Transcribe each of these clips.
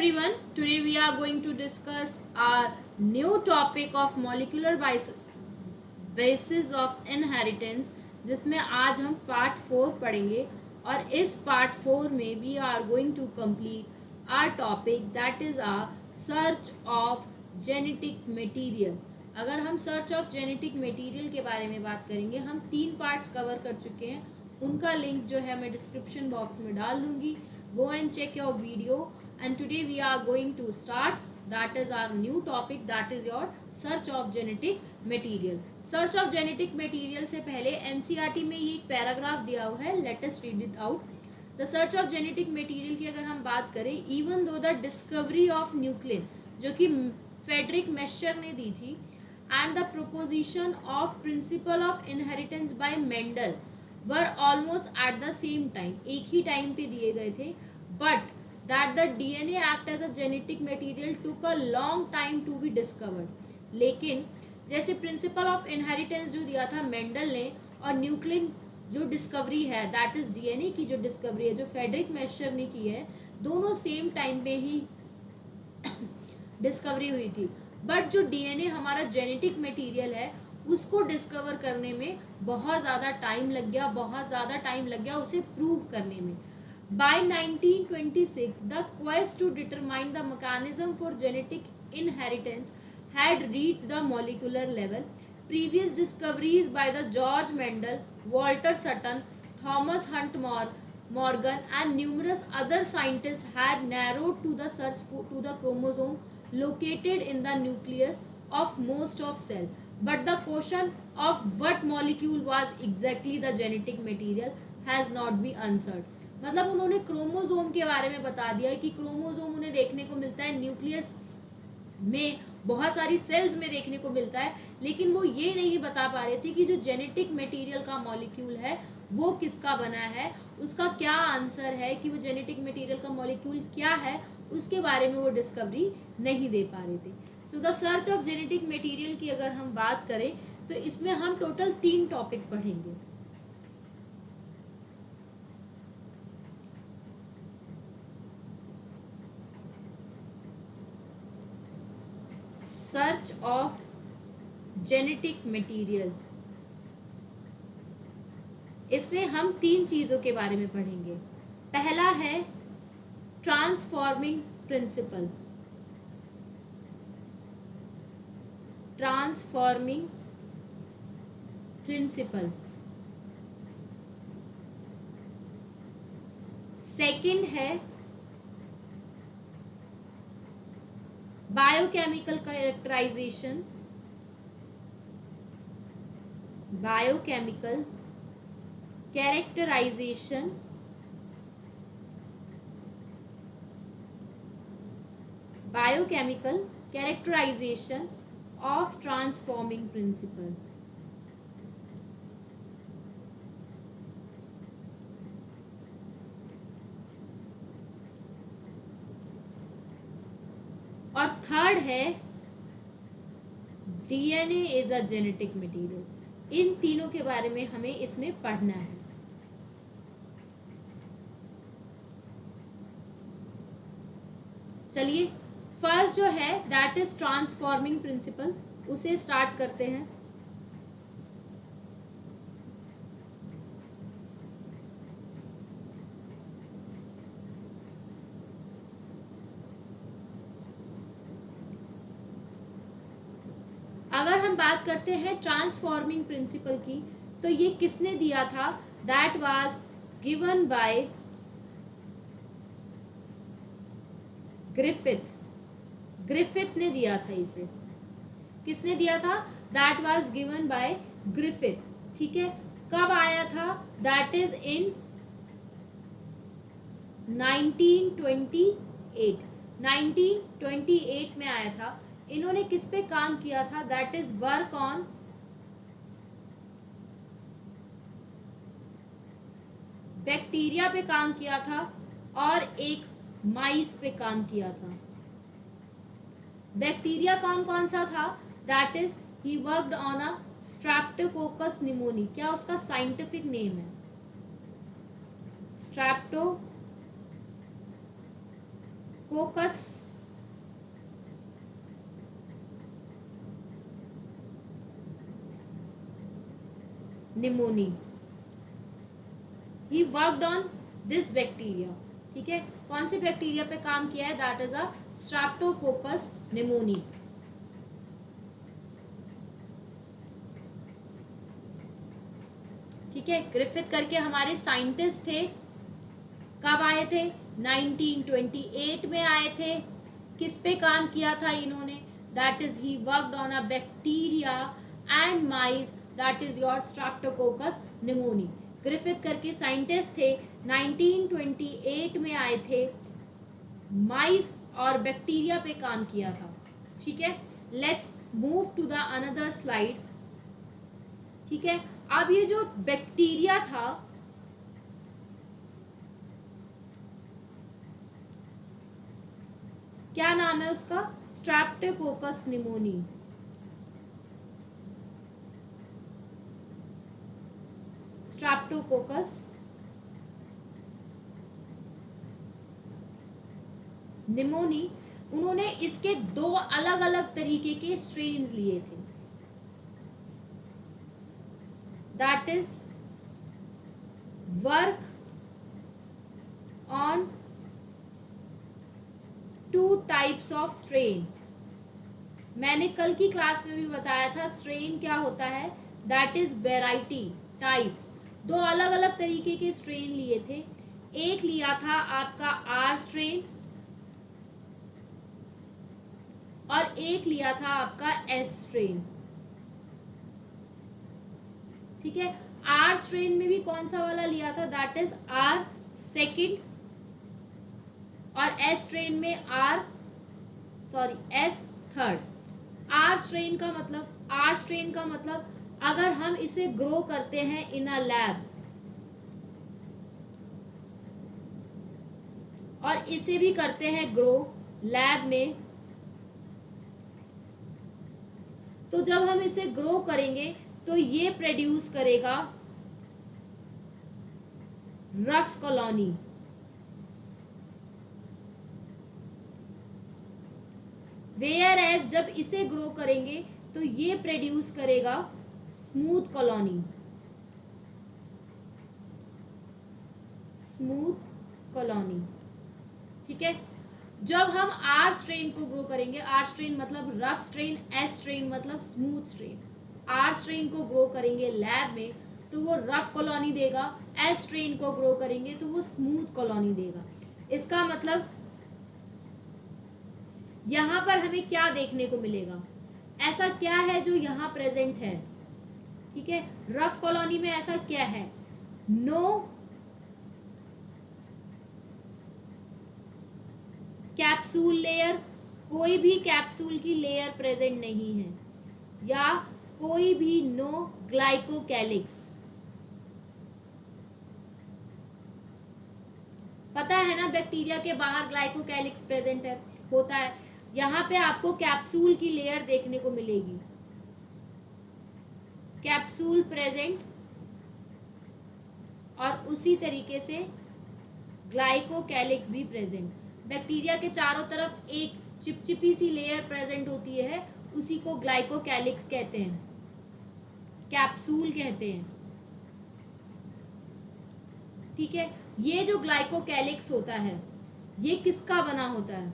everyone, today we are going to discuss our new topic of molecular basis of inheritance, जिसमें आज हम part 4 पढ़ेंगे और इस पार्ट 4 में we are going to complete our topic that is a search of genetic material. अगर हम search of genetic material के बारे में बात करेंगे, हम 3 पार्ट्स कवर कर चुके हैं, उनका लिंक जो है मैं डिस्क्रिप्शन बॉक्स में डाल दूंगी। Go and check your video and today we are going to start, that is our new topic, that is your search of genetic material. search of genetic material से पहले NCERT में ये एक paragraph दिया हुआ है, let us read it out. the search of genetic material की अगर हम बात करें, even though the discovery of nuclein जो कि फ्रेडरिक मेशर ने दी थी and the proposition of principle of inheritance by Mendel were almost at the same time, एक ही टाइम पे दिए गए थे, but that the DNA act as a genetic material took a long time to be discovered. लेकिन जैसे principle of inheritance जो दिया था मेंडल ने, और न्यूक्लिन जो डिस्कवरी है दैट इज डीएनए की जो डिस्कवरी है जो फ्रेडरिक मेशर ने की है, दोनों सेम टाइम पे ही डिस्कवरी हुई थी। बट जो डीएनए हमारा जेनेटिक मटेरियल है उसको डिस्कवर करने में बहुत ज़्यादा टाइम लग गया उसे प्रूव करने में। By 1926, the quest to determine the mechanism for genetic inheritance had reached the molecular level. Previous discoveries by the George Mendel, Walter Sutton, Thomas Hunt Morgan, and numerous other scientists had narrowed to the search to the chromosome located in the nucleus of most of cell. But the question of what molecule was exactly the genetic material has not been answered. मतलब उन्होंने chromosome के बारे में बता दिया कि chromosome उन्हें देखने को मिलता है न्यूक्लियस में, बहुत सारी सेल्स में देखने को मिलता है, लेकिन वो ये नहीं बता पा रहे थे कि जो जेनेटिक मटेरियल का मॉलिक्यूल है वो किसका बना है, उसका क्या आंसर है, कि वो जेनेटिक मटेरियल का मॉलिक्यूल क्या है, उसके बारे में वो डिस्कवरी नहीं दे पा रहे थे। So the search of genetic material की अगर हम बात करें तो इसमें हम टोटल 3 टॉपिक पढ़ेंगे। सर्च ऑफ जेनेटिक मटेरियल, इसमें हम 3 चीजों के बारे में पढ़ेंगे। पहला है ट्रांसफॉर्मिंग प्रिंसिपल, सेकंड है biochemical characterization, of transforming principle. और थर्ड है DNA is a genetic material. इन तीनों के बारे में हमें इसमें पढ़ना है। चलिए फर्स्ट जो है दैट इज ट्रांसफॉर्मिंग प्रिंसिपल, उसे स्टार्ट करते हैं। अगर हम बात करते हैं ट्रांसफॉर्मिंग प्रिंसिपल की, तो ये किसने दिया था, that was given by Griffith ने दिया था। इसे किसने दिया था, that was given by Griffith. ठीक है, कब आया था, दैट इज इन 1928 में आया था। इन्होंने किस पे काम किया था, that is work on bacteria पे काम किया था और एक माइस पे काम किया था। बैक्टीरिया कौन कौन सा था, that is he worked on a Streptococcus pneumoniae. क्या उसका साइंटिफिक नेम है, strepto कोकस pneumoniae. He worked on this bacteria. ठीक है, कौन से बैक्टीरिया पे काम किया है? That is a Streptococcus pneumoniae. ठीक है, ग्रिफिथ करके हमारे साइंटिस्ट थे। कब आए थे? 1928 में आए थे। किस पे काम किया था इन्होंने? That is he worked on a bacteria and mice, that is your Streptococcus pneumoniae. Griffith करके साइंटिस्ट थे, 1928 में आए थे, माइस और बैक्टीरिया पे काम किया था। ठीक है, let's move to the another slide. ठीक है, अब ये जो बैक्टीरिया था, क्या नाम है उसका? Streptococcus pneumoniae. Streptococcus pneumoniae. उन्होंने इसके दो अलग अलग तरीके के स्ट्रेन्स लिए थे। That is work on two types of strain. मैंने कल की क्लास में भी बताया था स्ट्रेन क्या होता है। That is variety, types. दो अलग अलग तरीके के स्ट्रेन लिए थे। एक लिया था आपका आर स्ट्रेन और एक लिया था आपका एस स्ट्रेन। ठीक है, आर स्ट्रेन में भी कौन सा वाला लिया था? दैट इज आर सेकेंड, और एस स्ट्रेन में एस थर्ड। आर स्ट्रेन का मतलब अगर हम इसे ग्रो करते हैं इन अ लैब और इसे भी करते हैं ग्रो लैब में, तो जब हम इसे ग्रो करेंगे तो ये प्रोड्यूस करेगा रफ कॉलोनी। वेयर एज जब इसे ग्रो करेंगे तो ये प्रोड्यूस करेगा स्मूथ कॉलोनी। Smooth colony. ठीक है, जब हम आर स्ट्रेन को ग्रो करेंगे, आर स्ट्रेन मतलब रफ स्ट्रेन, एस स्ट्रेन मतलब स्मूथ स्ट्रेन। आर स्ट्रेन को ग्रो करेंगे लैब में तो वो रफ कॉलोनी देगा, एस स्ट्रेन को ग्रो करेंगे तो वो स्मूथ कॉलोनी देगा। इसका मतलब यहां पर हमें क्या देखने को मिलेगा? ऐसा क्या है जो यहां प्रेजेंट है? ठीक है, रफ कॉलोनी में ऐसा क्या है? नो कैप्सूल लेयर, कोई भी कैप्सूल की लेयर प्रेजेंट नहीं है, या कोई भी नो ग्लाइकोकैलिक्स। पता है ना बैक्टीरिया के बाहर ग्लाइकोकैलिक्स प्रेजेंट है, होता है। यहाँ पे आपको कैप्सूल की लेयर देखने को मिलेगी, कैप्सूल प्रेजेंट, और उसी तरीके से ग्लाइकोकैलिक्स भी प्रेजेंट। बैक्टीरिया के चारों तरफ एक चिपचिपी सी लेयर प्रेजेंट होती है, उसी को ग्लाइकोकैलिक्स कहते हैं, कैप्सूल कहते हैं। ठीक है, ये जो ग्लाइकोकैलिक्स होता है ये किसका बना होता है?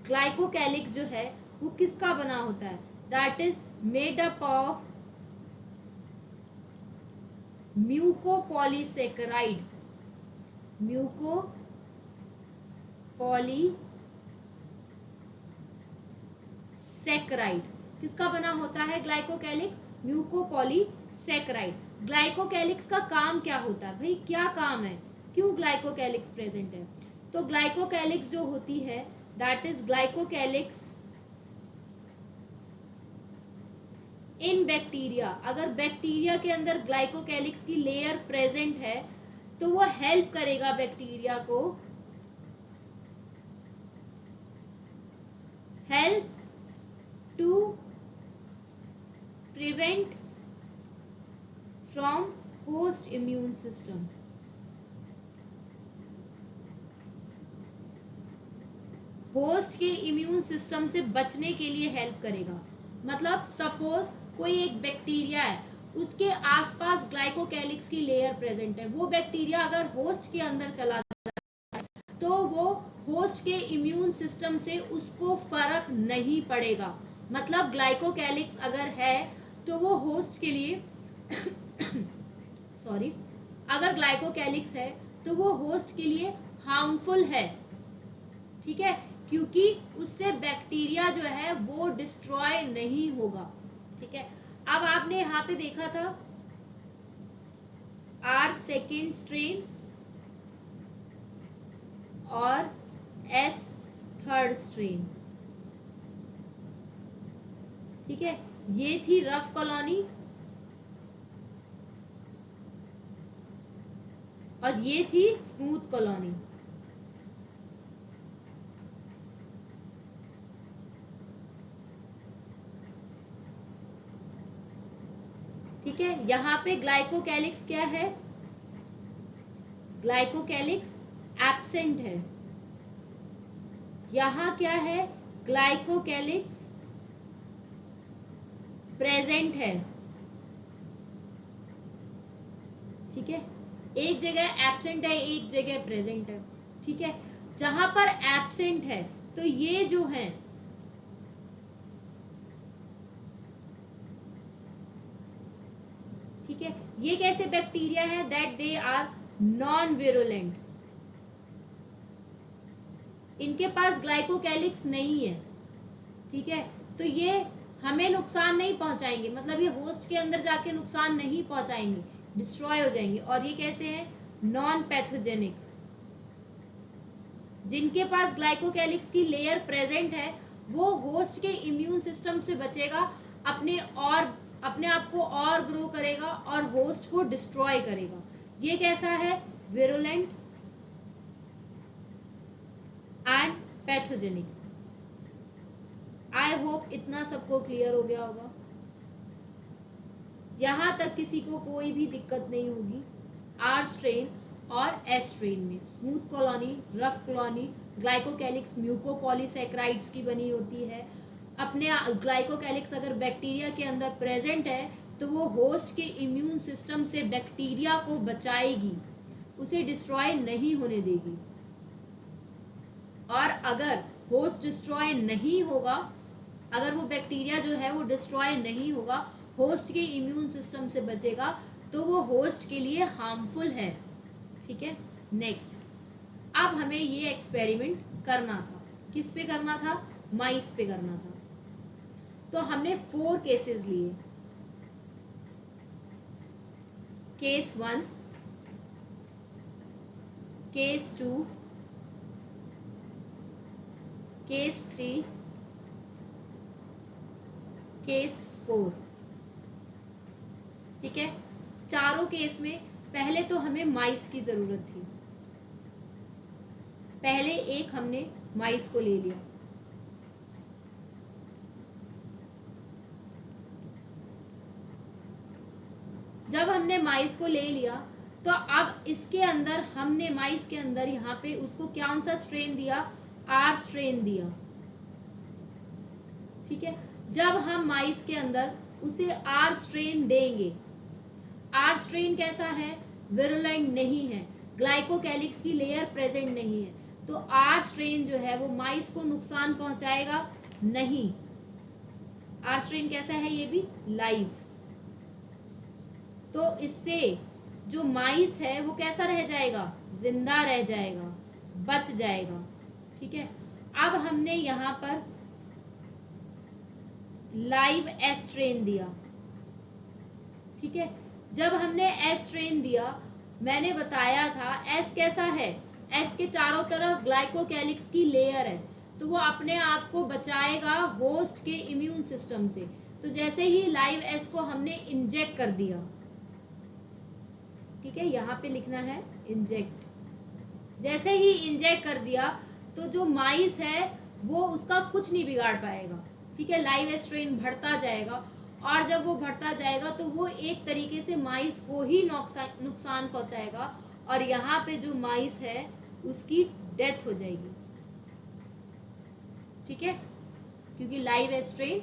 ग्लाइकोकैलिक्स जो है वो किसका बना होता है? That is made up of mucopolysaccharide. Mucopolysaccharide किसका बना होता है? Glycocalyx mucopolysaccharide. ग्लाइकोकैलिक्स का काम क्या होता है भाई? क्या काम है? क्यों ग्लाइकोकैलिक्स प्रेजेंट है? तो ग्लाइकोकैलिक्स जो होती है that is glycocalyx in bacteria. अगर बैक्टीरिया के अंदर ग्लाइकोकैलिक्स की लेयर प्रेजेंट है तो वो हेल्प करेगा बैक्टीरिया को, help to prevent from host immune system. Host के इम्यून सिस्टम से बचने के लिए हेल्प करेगा। मतलब सपोज कोई एक बैक्टीरिया है, उसके आसपास ग्लाइकोकैलिक्स की लेयर प्रेजेंट है, वो बैक्टीरिया अगर होस्ट के अंदर चला तो वो होस्ट के इम्यून सिस्टम से उसको फर्क नहीं पड़ेगा। मतलब ग्लाइकोकैलिक्स अगर है तो वो होस्ट के लिए सॉरी, अगर ग्लाइकोकैलिक्स है तो वो होस्ट के लिए हार्मफुल है, ठीक है, क्योंकि उससे बैक्टीरिया जो है वो डिस्ट्रॉय नहीं होगा, ठीक है। अब आपने यहाँ पे देखा था R सेकेंड स्ट्रेन और S थर्ड स्ट्रेन, ठीक है। ये थी रफ कॉलोनी और ये थी स्मूथ कॉलोनी। ठीक है, यहाँ पे ग्लाइकोकैलिक्स क्या है, ग्लाइकोकैलिक्स एब्सेंट है। यहाँ क्या है, ग्लाइकोकैलिक्स प्रेजेंट है, ठीक है। एक जगह एब्सेंट है, एक जगह प्रेजेंट है, ठीक है। जहां पर एब्सेंट है तो ये जो है ठीक है, ये कैसे बैक्टीरिया है, that they are non virulent, इनके पास ग्लाइकोकैलिक्स नहीं है, ठीक है। तो ये हमें नुकसान नहीं पहुंचाएंगे, मतलब ये होस्ट के अंदर जाके नुकसान नहीं पहुंचाएंगे, डिस्ट्रॉय हो जाएंगे। और ये कैसे हैं, नॉन पैथोजेनिक। जिनके पास ग्लाइकोकैलिक्स की लेयर प्रेजेंट है वो होस्ट के इम्यून सिस्टम से बचेगा, अपने आप को और ग्रो करेगा और होस्ट को डिस्ट्रॉय करेगा। ये कैसा है, virulent and pathogenic. I hope इतना सबको क्लियर हो गया होगा, यहां तक किसी को कोई भी दिक्कत नहीं होगी। R स्ट्रेन और S स्ट्रेन में smooth colony, rough colony, glycocalyx mucopolysaccharides की बनी होती है। अपने ग्लाइकोकैलिक्स अगर बैक्टीरिया के अंदर प्रेजेंट है तो वो होस्ट के इम्यून सिस्टम से बैक्टीरिया को बचाएगी, उसे डिस्ट्रॉय नहीं होने देगी। और अगर होस्ट डिस्ट्रॉय नहीं होगा, अगर वो बैक्टीरिया जो है वो डिस्ट्रॉय नहीं होगा, होस्ट के इम्यून सिस्टम से बचेगा, तो वो होस्ट के लिए हार्मफुल है, ठीक है। नेक्स्ट, अब हमें ये एक्सपेरिमेंट करना था, किस पे करना था, माइस पे करना था। तो हमने 4 केसेस लिए, केस 1, केस 2, केस 3, केस 4, ठीक है। चारों केस में पहले तो हमें माइस की जरूरत थी, पहले एक हमने माइस को ले लिया। जब हमने माइस को ले लिया तो अब इसके अंदर हमने माइस के अंदर यहाँ पे उसको कौन सा स्ट्रेन दिया, R स्ट्रेन दिया, ठीक है। जब हम माइस के अंदर उसे R स्ट्रेन देंगे, R स्ट्रेन कैसा है, विरुलेंट नहीं है, ग्लाइकोकैलिक्स की लेयर प्रेजेंट नहीं है, तो R स्ट्रेन जो है वो माइस को नुकसान पहुंचाएगा नहीं। R स्ट्रेन कैसा है, ये भी लाइव, तो इससे जो माइस है वो कैसा रह जाएगा, जिंदा रह जाएगा, बच जाएगा, ठीक है। अब हमने यहाँ पर लाइव S स्ट्रेन दिया, ठीक है। जब हमने S स्ट्रेन दिया, मैंने बताया था S कैसा है, S के चारों तरफ ग्लाइकोकैलिक्स की लेयर है, तो वो अपने आप को बचाएगा होस्ट के इम्यून सिस्टम से। तो जैसे ही लाइव S को हमने इंजेक्ट कर दिया, ठीक है, यहाँ पे लिखना है इंजेक्ट, जैसे ही इंजेक्ट कर दिया तो जो माइस है वो उसका कुछ नहीं बिगाड़ पाएगा, ठीक है। लाइव स्ट्रेन बढ़ता जाएगा और जब वो बढ़ता जाएगा तो वो एक तरीके से माइस को ही नुकसान पहुंचाएगा और यहाँ पे जो माइस है उसकी डेथ हो जाएगी, ठीक है, क्योंकि लाइव स्ट्रेन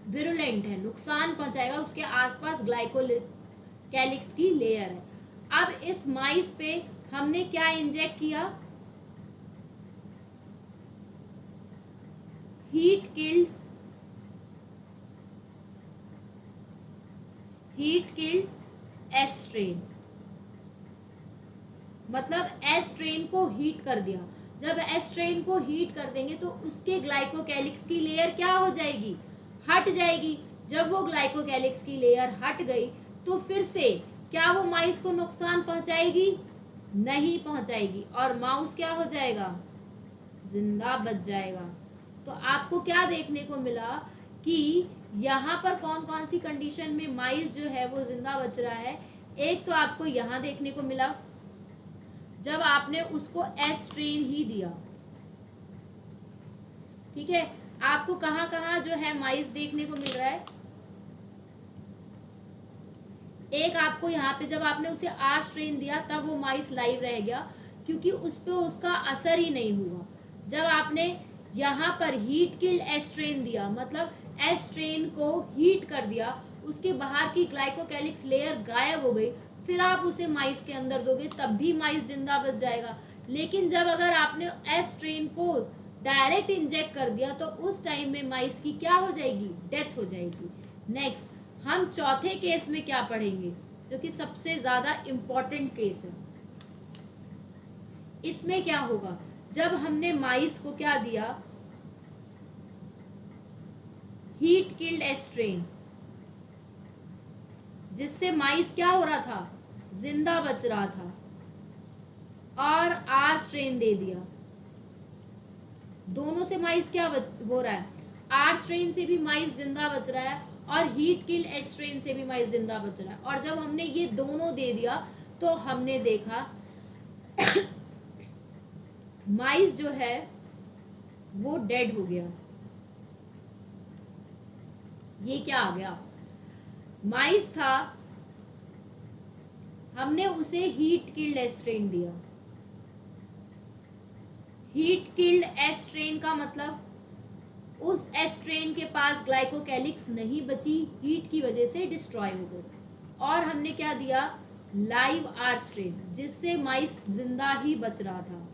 विरुलेंट है, नुकसान पहुंचाएगा, उसके आसपास ग्लाइकोकैलिक्स की लेयर है। अब इस माइस पे हमने क्या इंजेक्ट किया, हीट किल्ड एस्ट्रेन, मतलब एस्ट्रेन को हीट कर दिया। जब एस्ट्रेन को हीट कर देंगे तो उसके ग्लाइकोकैलिक्स की लेयर क्या हो जाएगी, हट जाएगी। जब वो ग्लाइकोकैलिक्स की लेयर हट गई तो फिर से क्या वो माइस को नुकसान पहुंचाएगी, नहीं पहुंचाएगी, और माउस क्या हो जाएगा, जिंदा बच जाएगा। तो आपको क्या देखने को मिला कि यहाँ पर कौन कौन सी कंडीशन में माइस जो है वो जिंदा बच रहा है। एक तो आपको यहाँ देखने को मिला जब आपने उसको एस्ट्रेन ही दिया, ठीक है। आपको कहाँ कहाँ जो है माइस देखने को मिल रहा है, एक आपको यहाँ पे जब आपने उसे आर स्ट्रेन दिया तब वो माइस लाइव रह गया, क्योंकि उस पर उसका असर ही नहीं हुआ। जब आपने यहाँ पर हीट किल्ड एस्ट्रेन दिया, मतलब एस्ट्रेन को हीट कर दिया, उसके बाहर की ग्लाइकोकैलिक्स लेयर गायब हो गई, फिर आप उसे माइस के अंदर दोगे तब भी माइस जिंदा बच जाएगा। लेकिन जब अगर आपने एस्ट्रेन को डायरेक्ट इंजेक्ट कर दिया तो उस टाइम में माइस की क्या हो जाएगी, डेथ हो जाएगी। नेक्स्ट हम चौथे केस में क्या पढ़ेंगे, जो कि सबसे ज्यादा इंपॉर्टेंट केस है। इसमें क्या होगा, जब हमने माइस को क्या दिया, हीट किल्ड एस्ट्रेन, जिससे माइस क्या हो रहा था, जिंदा बच रहा था, और आर स्ट्रेन दे दिया, दोनों से माइस क्या हो रहा है, आर स्ट्रेन से भी माइस जिंदा बच रहा है और हीट किल एस्ट्रेन से भी माइस जिंदा बच रहा है। और जब हमने ये दोनों दे दिया तो हमने देखा माइस जो है वो डेड हो गया। ये क्या आ गया, माइस था, हमने उसे हीट किल्ड एस्ट्रेन दिया। हीट किल्ड एस्ट्रेन का मतलब उस एस्ट्रेन के पास ग्लाइकोकैलिक्स नहीं बची, हीट की वजह से डिस्ट्रॉय हो गई। और हमने क्या दिया, लाइव आर स्ट्रेन, जिससे माइस जिंदा ही बच रहा था।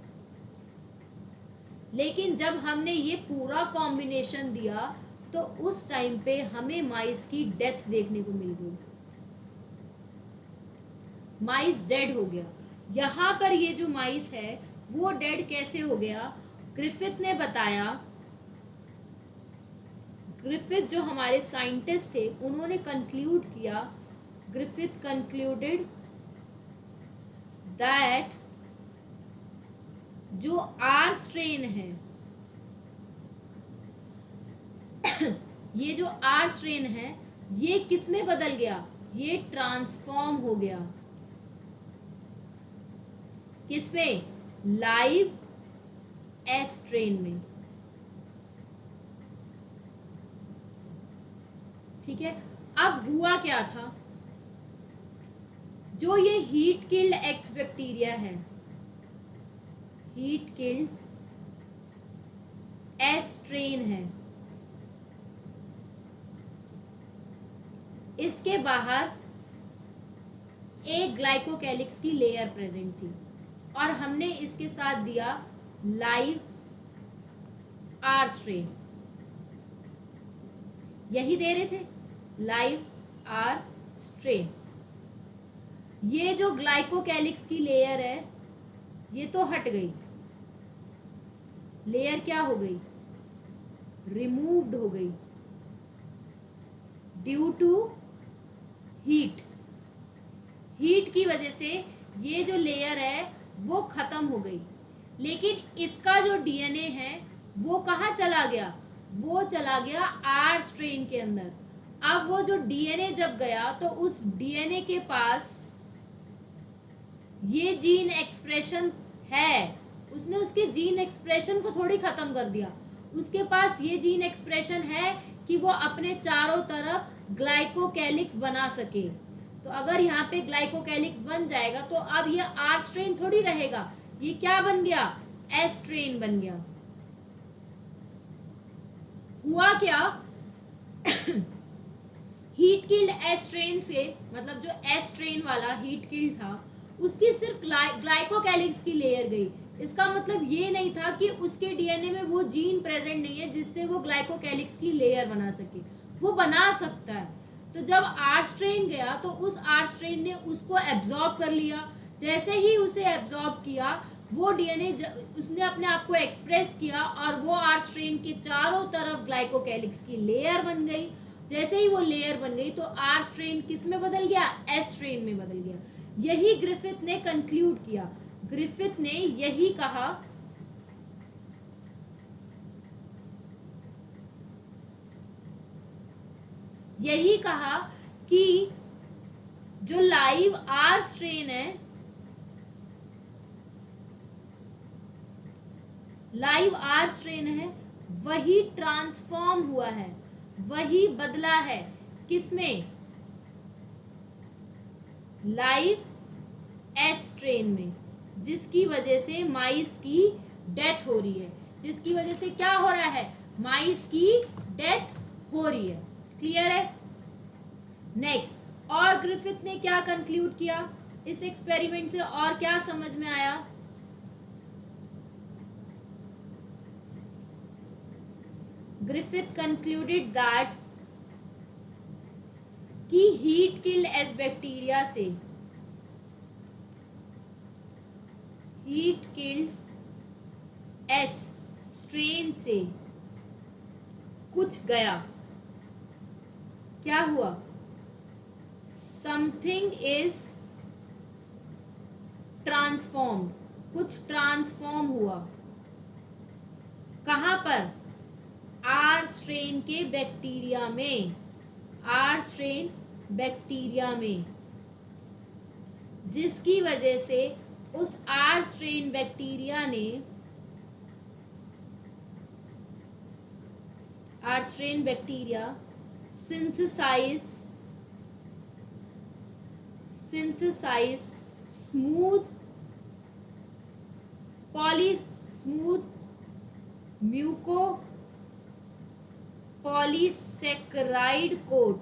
लेकिन जब हमने ये पूरा कॉम्बिनेशन दिया तो उस टाइम पे हमें माइस की डेथ देखने को मिल गई, माइस डेड हो गया। यहाँ पर ये जो माइस है वो डेड कैसे हो गया, ग्रिफिथ ने बताया। ग्रिफिथ जो हमारे साइंटिस्ट थे उन्होंने कंक्लूड किया, ग्रिफिथ कंक्लूडेड दैट जो आर स्ट्रेन है ये जो आर स्ट्रेन है ये किस में बदल गया, ये ट्रांसफॉर्म हो गया, किसमें, लाइव एस्ट्रेन में। ठीक है, अब हुआ क्या था, जो ये हीट किल्ड एक्स बैक्टीरिया है, हीट किल्ड एस्ट्रेन है, इसके बाहर एक ग्लाइकोकैलिक्स की लेयर प्रेजेंट थी और हमने इसके साथ दिया लाइव आर स्ट्रेन, यही दे रहे थे, लाइव आर स्ट्रेन। ये जो ग्लाइकोकैलिक्स की लेयर है ये तो हट गई, लेयर क्या हो गई, रिमूव्ड हो गई ड्यू टू हीट। हीट की वजह से ये जो लेयर है वो खत्म हो गई, लेकिन इसका जो डीएनए है वो कहाँ चला गया, वो चला गया आर स्ट्रेन के अंदर। अब वो जो डीएनए जब गया तो उस डीएनए के पास ये जीन एक्सप्रेशन है, उसने उसके जीन एक्सप्रेशन को थोड़ी खत्म कर दिया, उसके पास ये जीन एक्सप्रेशन है कि वो अपने चारों तरफ ग्लाइकोकैलिक्स बना सके। तो अगर यहाँ पे ग्लाइकोकैलिक्स बन जाएगा तो अब ये आर स्ट्रेन थोड़ी रहेगा, ये क्या बन गया, एस ट्रेन बन गया। हुआ क्या, हीट किल्ड एस ट्रेन से, मतलब जो एस ट्रेन वाला हीट किल्ड था उसकी सिर्फ ग्लाइकोकैलिक्स की लेयर गई। इसका मतलब ये नहीं था कि उसके डीएनए में वो जीन प्रेजेंट नहीं है जिससे वो ग्लाइकोकैलिक्स की लेयर बना सके, वो बना सकता है। तो जब आर स्ट्रेन गया तो उस आर स्ट्रेन ने उसको एब्जॉर्ब कर लिया। जैसे ही उसे एब्जॉर्ब किया वो डीएनए उसने अपने आप को एक्सप्रेस किया और वो आर स्ट्रेन के चारों तरफ ग्लाइकोकैलिक्स की लेयर बन गई। जैसे ही वो लेयर बन गई तो आर स्ट्रेन किस में बदल गया, एस स्ट्रेन में बदल गया। यही ग्रिफिथ ने कंक्लूड किया। ग्रिफिथ ने यही कहा कि जो लाइव आर स्ट्रेन है, लाइव आर स्ट्रेन है, वही ट्रांसफॉर्म हुआ है, वही बदला है। किसमें, लाइव एस स्ट्रेन में, जिसकी वजह से माइस की डेथ हो रही है। जिसकी वजह से क्या हो रहा है, माइस की डेथ हो रही है। क्लियर है। नेक्स्ट, और ग्रिफिथ ने क्या कंक्लूड किया इस एक्सपेरिमेंट से, और क्या समझ में आया? Griffith concluded that कि हीट किल्ड एस बैक्टीरिया से, हीट किल्ड एस स्ट्रेन से कुछ गया। क्या हुआ, समथिंग इज ट्रांसफॉर्म्ड, कुछ ट्रांसफॉर्म हुआ। कहां पर, आर स्ट्रेन के बैक्टीरिया में, आर स्ट्रेन बैक्टीरिया में, जिसकी वजह से उस आर स्ट्रेन बैक्टीरिया ने, R strain bacteria synthesize smooth mucopolysaccharide coat,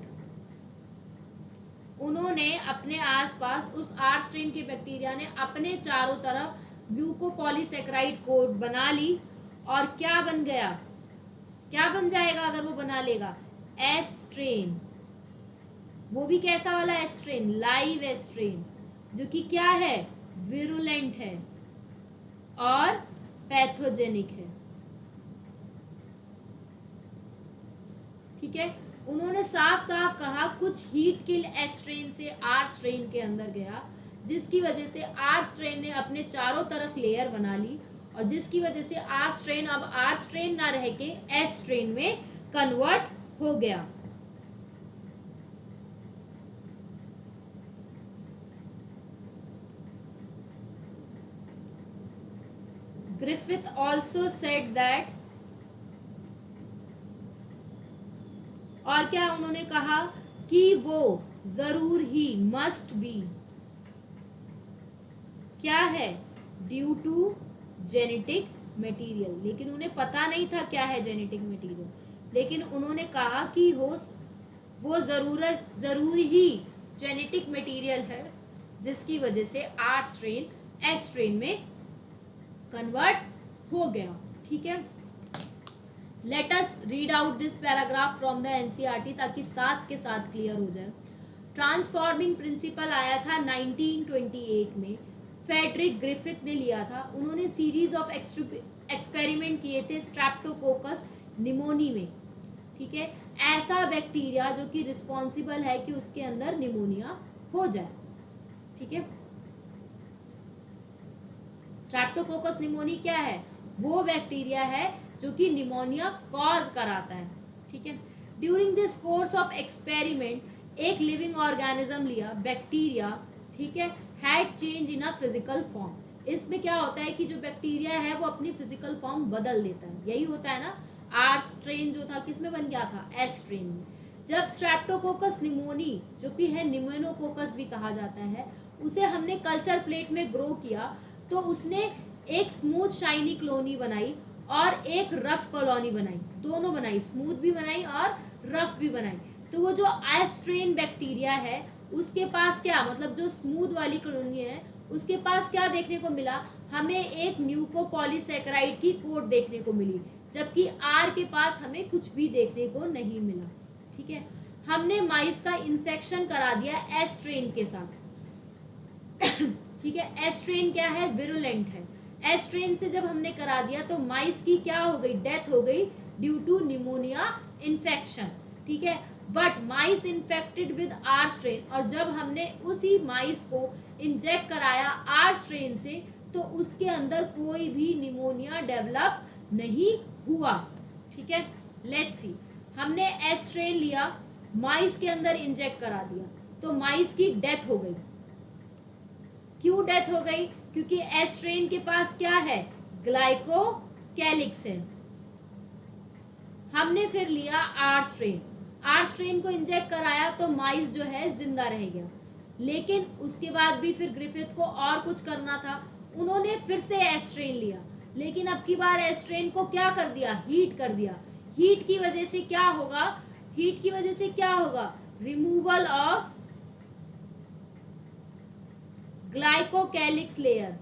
उन्होंने अपने आसपास, उस आर स्ट्रेन के बैक्टीरिया ने अपने चारों तरफ म्यूकोपॉलीसेक्राइड कोट बना ली। और क्या बन गया, क्या बन जाएगा अगर वो बना लेगा, एस स्ट्रेन। वो भी कैसा वाला S strain, live S strain, जो कि क्या है, विरुलेंट है और पैथोजेनिक है। ठीक है, उन्होंने साफ साफ कहा कुछ हीट किल एस स्ट्रेन से आर स्ट्रेन के अंदर गया, जिसकी वजह से आर स्ट्रेन ने अपने चारों तरफ लेयर बना ली, और जिसकी वजह से आर स्ट्रेन अब आर स्ट्रेन ना रह के एस स्ट्रेन में कन्वर्ट हो गया। Griffith also said that, और क्या उन्होंने कहा कि वो जरूर ही, मस्ट बी, क्या है, ड्यू टू जेनेटिक मटेरियल। लेकिन उन्हें पता नहीं था क्या है जेनेटिक मटेरियल, लेकिन उन्होंने कहा कि वो जरूर ही जेनेटिक मटेरियल है, जिसकी वजह से आर स्ट्रेन एस स्ट्रेन में कन्वर्ट हो गया। ठीक है, let us read out this paragraph from the NCERT, ताकि साथ के साथ क्लियर हो जाए। ट्रांसफॉर्मिंग प्रिंसिपल आया था 1928 में, फ्रेडरिक ग्रिफिथ ने लिया था। उन्होंने सीरीज ऑफ एक्सपेरिमेंट किए थे स्ट्रेप्टोकोकस निमोनी में। ठीक है, ऐसा बैक्टीरिया जो कि रिस्पॉन्सिबल है कि उसके अंदर निमोनिया हो जाए। ठीक है, स्ट्रेप्टोकोकस निमोनी क्या है, वो बैक्टीरिया है जो कि निमोनिया कॉज कराता है। ठीक है, during this course of experiment एक लिविंग ऑर्गेनिज्म लिया, बैक्टीरिया। ठीक है, had change in a physical form. इसमें क्या होता है कि जो बैक्टीरिया है वो अपनी फिजिकल फॉर्म बदल देता है, यही होता है ना। आर स्ट्रेन जो था किस में बन गया था, एस स्ट्रेन में। जब स्ट्रेप्टोकोकस निमोनी, जो कि है निमोनोकोकस भी कहा जाता है, उसे हमने कल्चर प्लेट में ग्रो किया, तो उसने एक स्मूथ शाइनी कॉलोनी बनाई और एक रफ कॉलोनी बनाई, दोनों बनाई, स्मूथ भी बनाई और रफ भी बनाई। तो वो जो एस्ट्रेन बैक्टीरिया है उसके पास क्या, मतलब जो स्मूथ वाली कॉलोनी है उसके पास क्या देखने को मिला, हमें एक न्यूकोपॉलीसैकेराइड की कोट देखने को मिली, जबकि आर के पास हमें कुछ भी देखने को नहीं मिला। ठीक है, हमने माइस का इन्फेक्शन करा दिया एस्ट्रेन के साथ। ठीक है, एस्ट्रेन क्या है, विरुलेंट है। एस्ट्रेन से जब हमने करा दिया तो माइस की क्या हो गई, डेथ हो गई ड्यू टू निमोनिया इन्फेक्शन। ठीक है, but mice infected with R strain, और जब हमने उसी माइस को इंजेक्ट कराया आर स्ट्रेन से तो उसके अंदर कोई भी निमोनिया डेवलप नहीं हुआ। ठीक है, लेट्स सी, हमने एस स्ट्रेन लिया, माइस के अंदर इंजेक्ट करा दिया तो माइस की डेथ हो गई। क्यों डेथ हो गई, क्योंकि एस स्ट्रेन के पास क्या है, ग्लाइकोकैलिक्स है। हमने फिर लिया आर स्ट्रेन, आर स्ट्रेन को इंजेक्ट कराया तो माइस जो है जिंदा रह गया। लेकिन उसके बाद भी फिर ग्रिफिथ को और कुछ करना था, उन्होंने फिर से एस स्ट्रेन लिया, लेकिन अब की बार एस स्ट्रेन को क्या कर दिया, हीट कर दिया। हीट की वजह से क्या होगा, हीट की वजह से क्या होगा, removal of glycocalyx layer,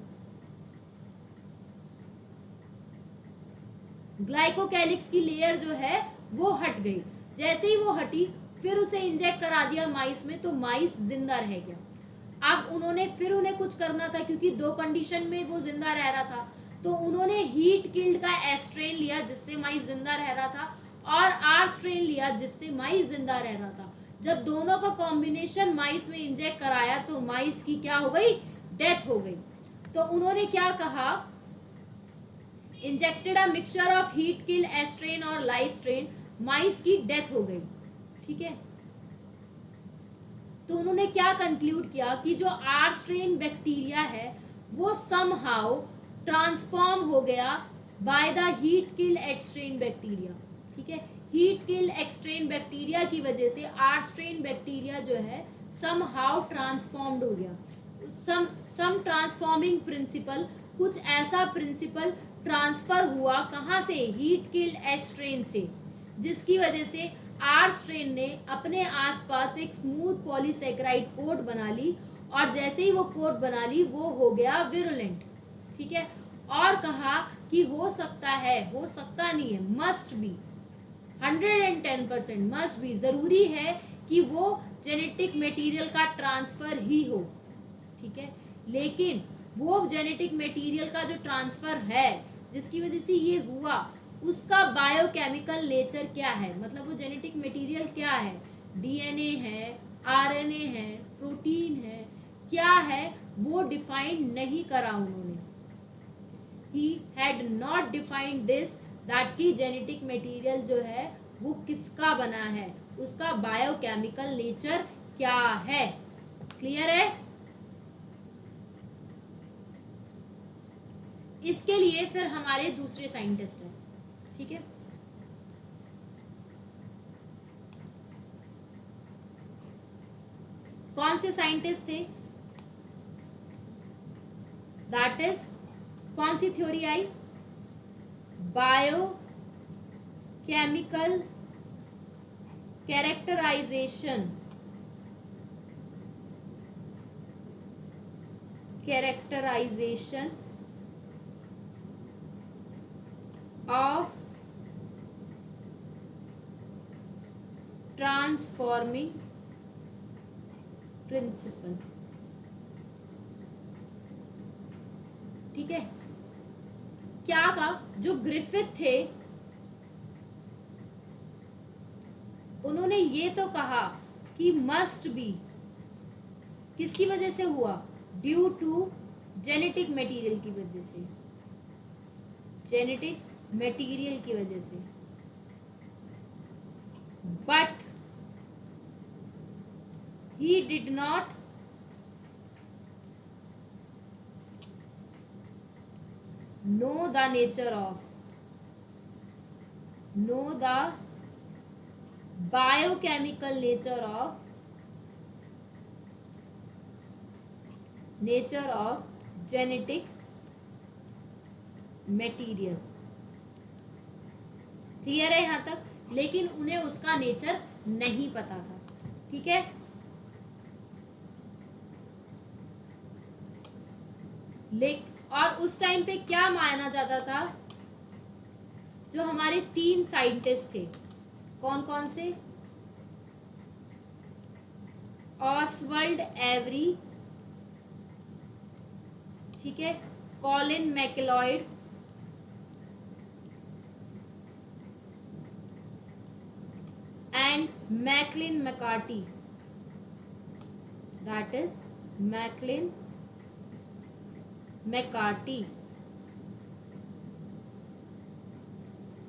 glycocalyx की लेयर जो है वो हट गई। जैसे ही वो हटी फिर उसे इंजेक्ट करा दिया माइस में तो माइस जिंदा रह गया। अब उन्होंने फिर उन्हें कुछ करना था, क्योंकि दो कंडीशन में वो जिंदा रह रहा था, तो उन्होंने हीट किल्ड का एस्ट्रेन लिया जिससे माइस जिंदा रह रहा था, और आर स्ट्रेन लिया जिससे माइस जिंदा रह रहा था। जब दोनों का कॉम्बिनेशन माइस में इंजेक्ट कराया तो माइस की क्या हो गई, डेथ हो गई। तो उन्होंने क्या कहा, injected a mixture of heat kill S strain और लाइव स्ट्रेन, माइस की डेथ हो गई। ठीक है, तो उन्होंने क्या कंक्लूड किया कि जो आर स्ट्रेन बैक्टीरिया है वो समहाउ ट्रांसफॉर्म हो गया by the heat kill एक्सट्रेन bacteria. ठीक है, हीट किल एक्सट्रेन बैक्टीरिया की वजह से आर स्ट्रेन बैक्टीरिया जो है समहाउ ट्रांसफॉर्म्ड हो गया। सम ट्रांसफॉर्मिंग प्रिंसिपल, कुछ ऐसा प्रिंसिपल ट्रांसफर हुआ कहाँ से, हीट किल एस्ट्रेन से, जिसकी वजह से आर स्ट्रेन ने अपने आसपास एक स्मूथ पॉलीसैकेराइड कोट बना ली, और जैसे ही वो कोट बना ली वो हो गया विरुलेंट। ठीक है, और कहा कि हो सकता है, हो सकता नहीं है, मस्ट बी 110% मस्ट बी, जरूरी है कि वो जेनेटिक मटेरियल का ट्रांसफर ही हो। ठीक है, लेकिन वो जेनेटिक मटेरियल का जो ट्रांसफर है जिसकी वजह से ये हुआ उसका बायोकेमिकल नेचर क्या है, मतलब वो जेनेटिक मटेरियल क्या है, डीएनए है, आरएनए है, प्रोटीन है, क्या है, वो डिफाइन नहीं करा उन्होंने। He had not defined this, that की जेनेटिक मटेरियल जो है वो किसका बना है, उसका बायोकेमिकल नेचर क्या है। क्लियर है, इसके लिए फिर हमारे दूसरे साइंटिस्ट हैं। ठीक है, कौन से साइंटिस्ट थे, दैट इज, कौन सी थ्योरी आई, biochemical characterization, characterization of transforming principle। ठीक है, क्या कहा, जो ग्रिफिथ थे उन्होंने ये तो कहा कि मस्ट बी, किसकी वजह से हुआ, ड्यू टू जेनेटिक मटेरियल की वजह से, जेनेटिक मटेरियल की वजह से, but he did not know the nature of, know the biochemical nature of genetic material. Clear है यहाँ तक? लेकिन उन्हें उसका नेचर नहीं पता था। ठीक है, और उस टाइम पे क्या माना जाता था? जो हमारे 3 साइंटिस्ट थे, कौन कौन से? ऑसवर्ल्ड एवरी, ठीक है, Colin McLeod and McLean McCarthy, that is McLean McCarthy.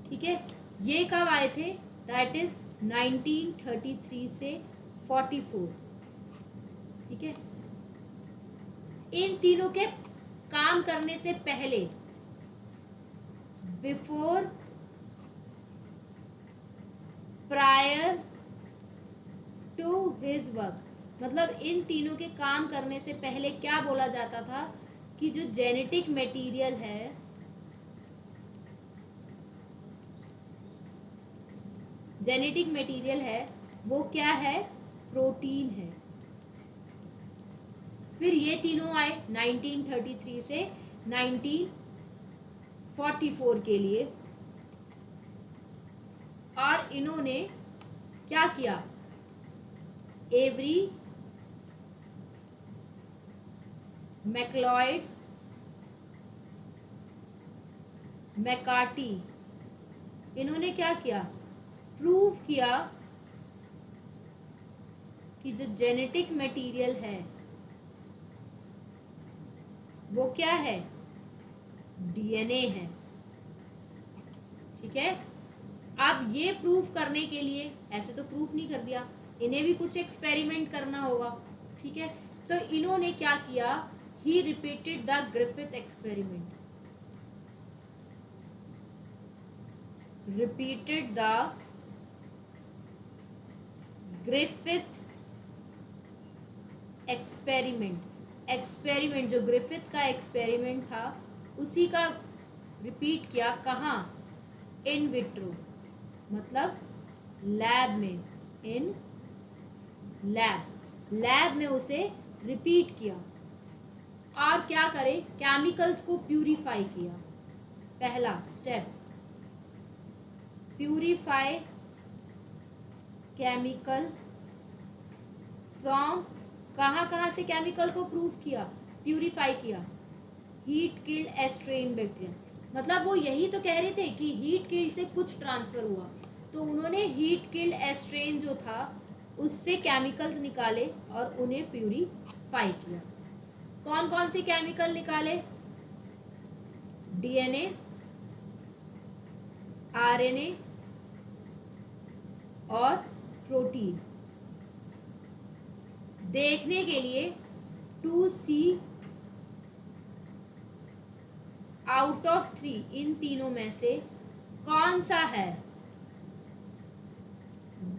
ठीक है, ये कब आए थे? दैट इज 1933 से 44। ठीक है, इन तीनों के काम करने से पहले, before, prior to his work, मतलब इन तीनों के काम करने से पहले क्या बोला जाता था कि जो जेनेटिक मटेरियल है, जेनेटिक मटेरियल है वो क्या है? प्रोटीन है। फिर ये तीनों आए 1933 से 1944 के लिए, और इन्होंने क्या किया? एवरी, मैकलॉयड, मैकार्टी, इन्होंने क्या किया? प्रूव किया कि जो जेनेटिक मटेरियल है वो क्या है? डीएनए है। ठीक है, अब ये प्रूफ करने के लिए, ऐसे तो प्रूफ नहीं कर दिया, इन्हें भी कुछ एक्सपेरिमेंट करना होगा। ठीक है, तो इन्होंने क्या किया? He repeated the Griffith experiment, repeated the Griffith experiment. Experiment जो ग्रिफिथ का एक्सपेरिमेंट था उसी का रिपीट किया। कहाँ? इन विट्रो, मतलब लैब में, इन लैब में उसे रिपीट किया। और क्या करे? केमिकल्स को प्यूरिफाई किया। पहला स्टेप, प्यूरिफाई केमिकल फ्रॉम, कहाँ से केमिकल को प्यूरिफाई किया? Heat killed S strain bacteria. मतलब वो यही तो कह रहे थे कि हीट किल्ड से कुछ ट्रांसफर हुआ, तो उन्होंने हीट किल्ड एस्ट्रेन जो था उससे केमिकल्स निकाले और उन्हें प्यूरिफाई किया। कौन कौन से केमिकल निकाले? डीएनए, आरएनए और प्रोटीन। देखने के लिए 2C आउट ऑफ 3 इन तीनों में से कौन सा है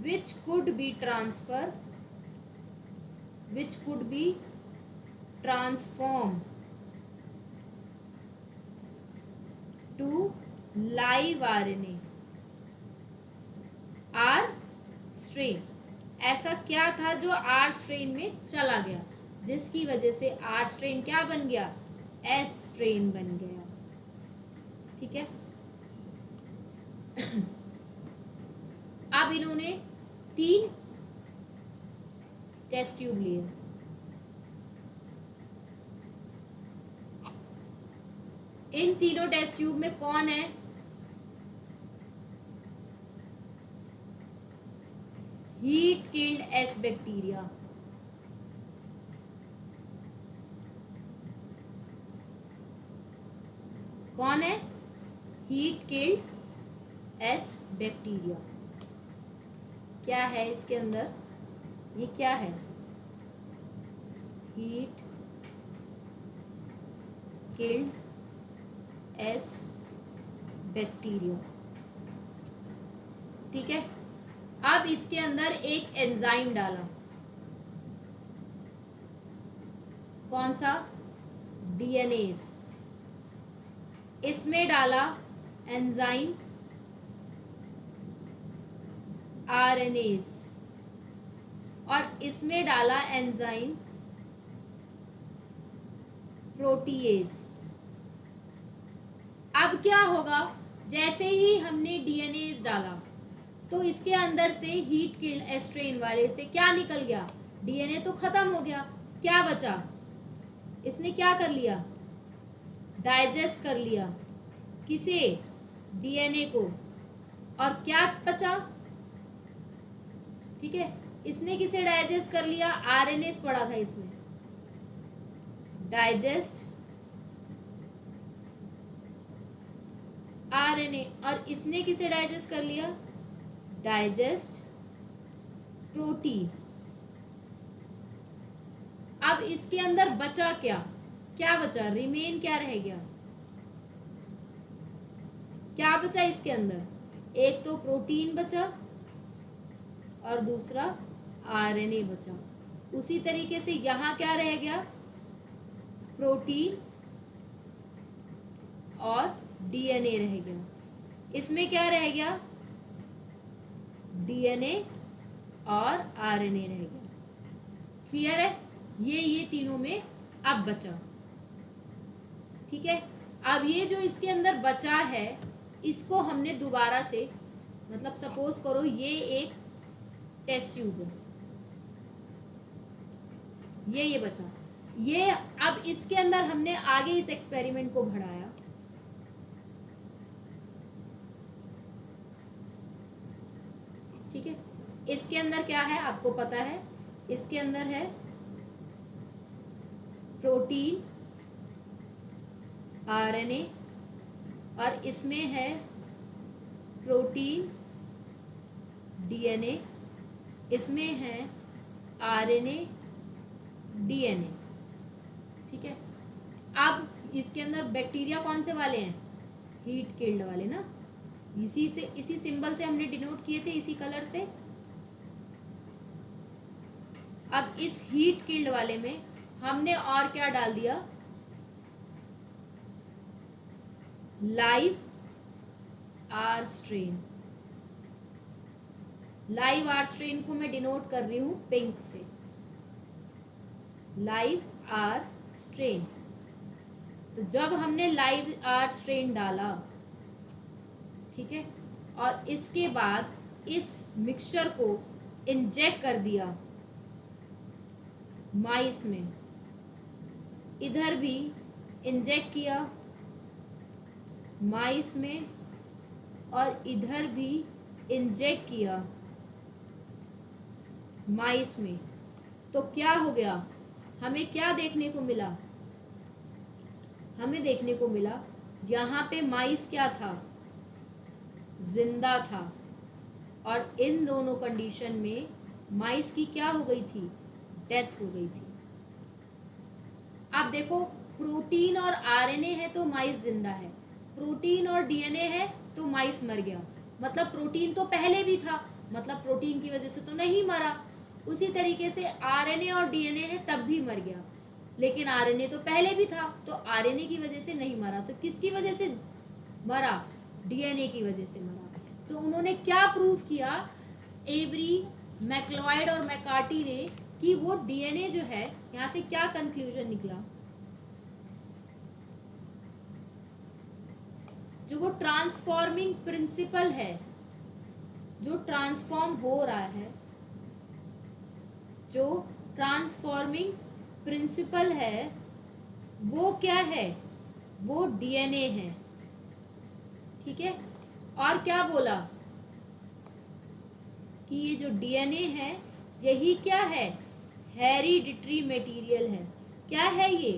which could be transformed to live RNA R strain। ऐसा क्या था जो R strain में चला गया, जिसकी वजह से R strain क्या बन गया? S strain बन गया। ठीक है, अब इन्होंने 3 टेस्ट ट्यूब लिए। इन तीनों टेस्ट ट्यूब में कौन है? Heat killed S bacteria. कौन है? Heat killed S bacteria. क्या है इसके अंदर? ये क्या है? Heat killed S bacteria. ठीक है, अब इसके अंदर एक एंजाइम डाला। कौन सा? डीएनएज। इसमें डाला एंजाइम आरएनएज और इसमें डाला एंजाइम प्रोटीएज। अब क्या होगा, जैसे ही हमने डीएनएज डाला तो इसके अंदर से हीट किल्ड एस्ट्रेन वाले से क्या निकल गया, डीएनए तो खत्म हो गया, क्या बचा, इसने क्या कर लिया, डाइजेस्ट कर लिया, किसे, डीएनए को, और क्या बचा, ठीक है, इसने किसे डाइजेस्ट कर लिया, आरएनए पड़ा था इसमें, डाइजेस्ट आरएनए, और इसने किसे डाइजेस्ट कर लिया, डाइजेस्ट प्रोटीन। अब इसके अंदर बचा क्या, क्या बचा, रिमेन क्या रह गया, क्या बचा इसके अंदर, एक तो प्रोटीन बचा और दूसरा आरएनए बचा। उसी तरीके से यहां क्या रह गया, प्रोटीन और डीएनए रह गया। इसमें क्या रह गया, डीएनए और आरएनए रह गया। क्लियर है, ये तीनों में अब बचा, ठीक है। अब ये जो इसके अंदर बचा है इसको हमने दोबारा से, मतलब सपोज करो ये एक टेस्ट ट्यूब है, ये बचा, ये अब इसके अंदर हमने आगे इस एक्सपेरिमेंट को बढ़ाया, ठीक है। इसके अंदर क्या है आपको पता है, इसके अंदर है प्रोटीन आरएनए और इसमें है प्रोटीन डीएनए, इसमें है आरएनए डीएनए, ठीक है। अब इसके अंदर बैक्टीरिया कौन से वाले हैं, हीट किल्ड वाले ना, इसी सिंबल से हमने डिनोट किए थे, इसी कलर से। अब इस हीट किल्ड वाले में हमने और क्या डाल दिया, live R strain. Live R strain को मैं डिनोट कर रही हूं पिंक से, लाइव आर स्ट्रेन। तो जब हमने लाइव आर स्ट्रेन डाला, ठीक है, और इसके बाद इस मिक्सचर को इंजेक्ट कर दिया माइस में, इधर भी इंजेक्ट किया माइस में और इधर भी इंजेक्ट किया माइस में, तो क्या हो गया, हमें क्या देखने को मिला, हमें देखने को मिला यहाँ पे माइस क्या था, जिंदा था, और इन दोनों कंडीशन में माइस की क्या हो गई थी, डेथ हो गई थी। अब देखो, प्रोटीन और आरएनए है तो माइस जिंदा है, प्रोटीन और डीएनए है तो माइस मर गया, मतलब प्रोटीन तो पहले भी था, मतलब प्रोटीन की वजह से तो नहीं मरा। उसी तरीके से आरएनए और डीएनए है तब भी मर गया, लेकिन आरएनए तो पहले भी था तो आरएनए की वजह से नहीं मरा, तो किसकी वजह से मरा, डीएनए की वजह से मरा। तो उन्होंने क्या प्रूव किया, एवरी, मैक्लॉयड और मैकार्टी ने, कि वो डीएनए जो है, यहाँ से क्या कंक्लूजन निकला, जो वो ट्रांसफॉर्मिंग प्रिंसिपल है, जो ट्रांसफॉर्म हो रहा है, जो ट्रांसफॉर्मिंग प्रिंसिपल है, वो क्या है, वो डीएनए है, ठीक है। और क्या बोला कि ये जो डीएनए है यही क्या है, हेरिडिटरी मटेरियल है। क्या है ये,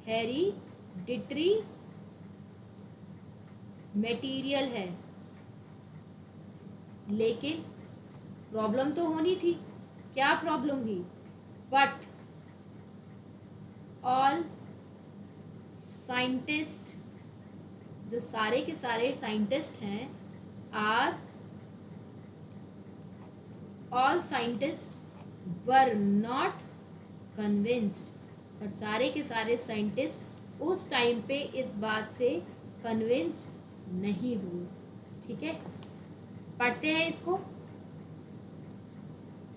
हेरिडिटरी मटेरियल है। लेकिन प्रॉब्लम तो होनी थी, क्या प्रॉब्लम हुई, बट ऑल साइंटिस्ट, जो सारे के सारे साइंटिस्ट हैं, are all scientist were not convinced, और सारे के सारे साइंटिस्ट उस टाइम पे इस बात से कन्विंस्ड नहीं हुए। ठीक है, पढ़ते हैं इसको।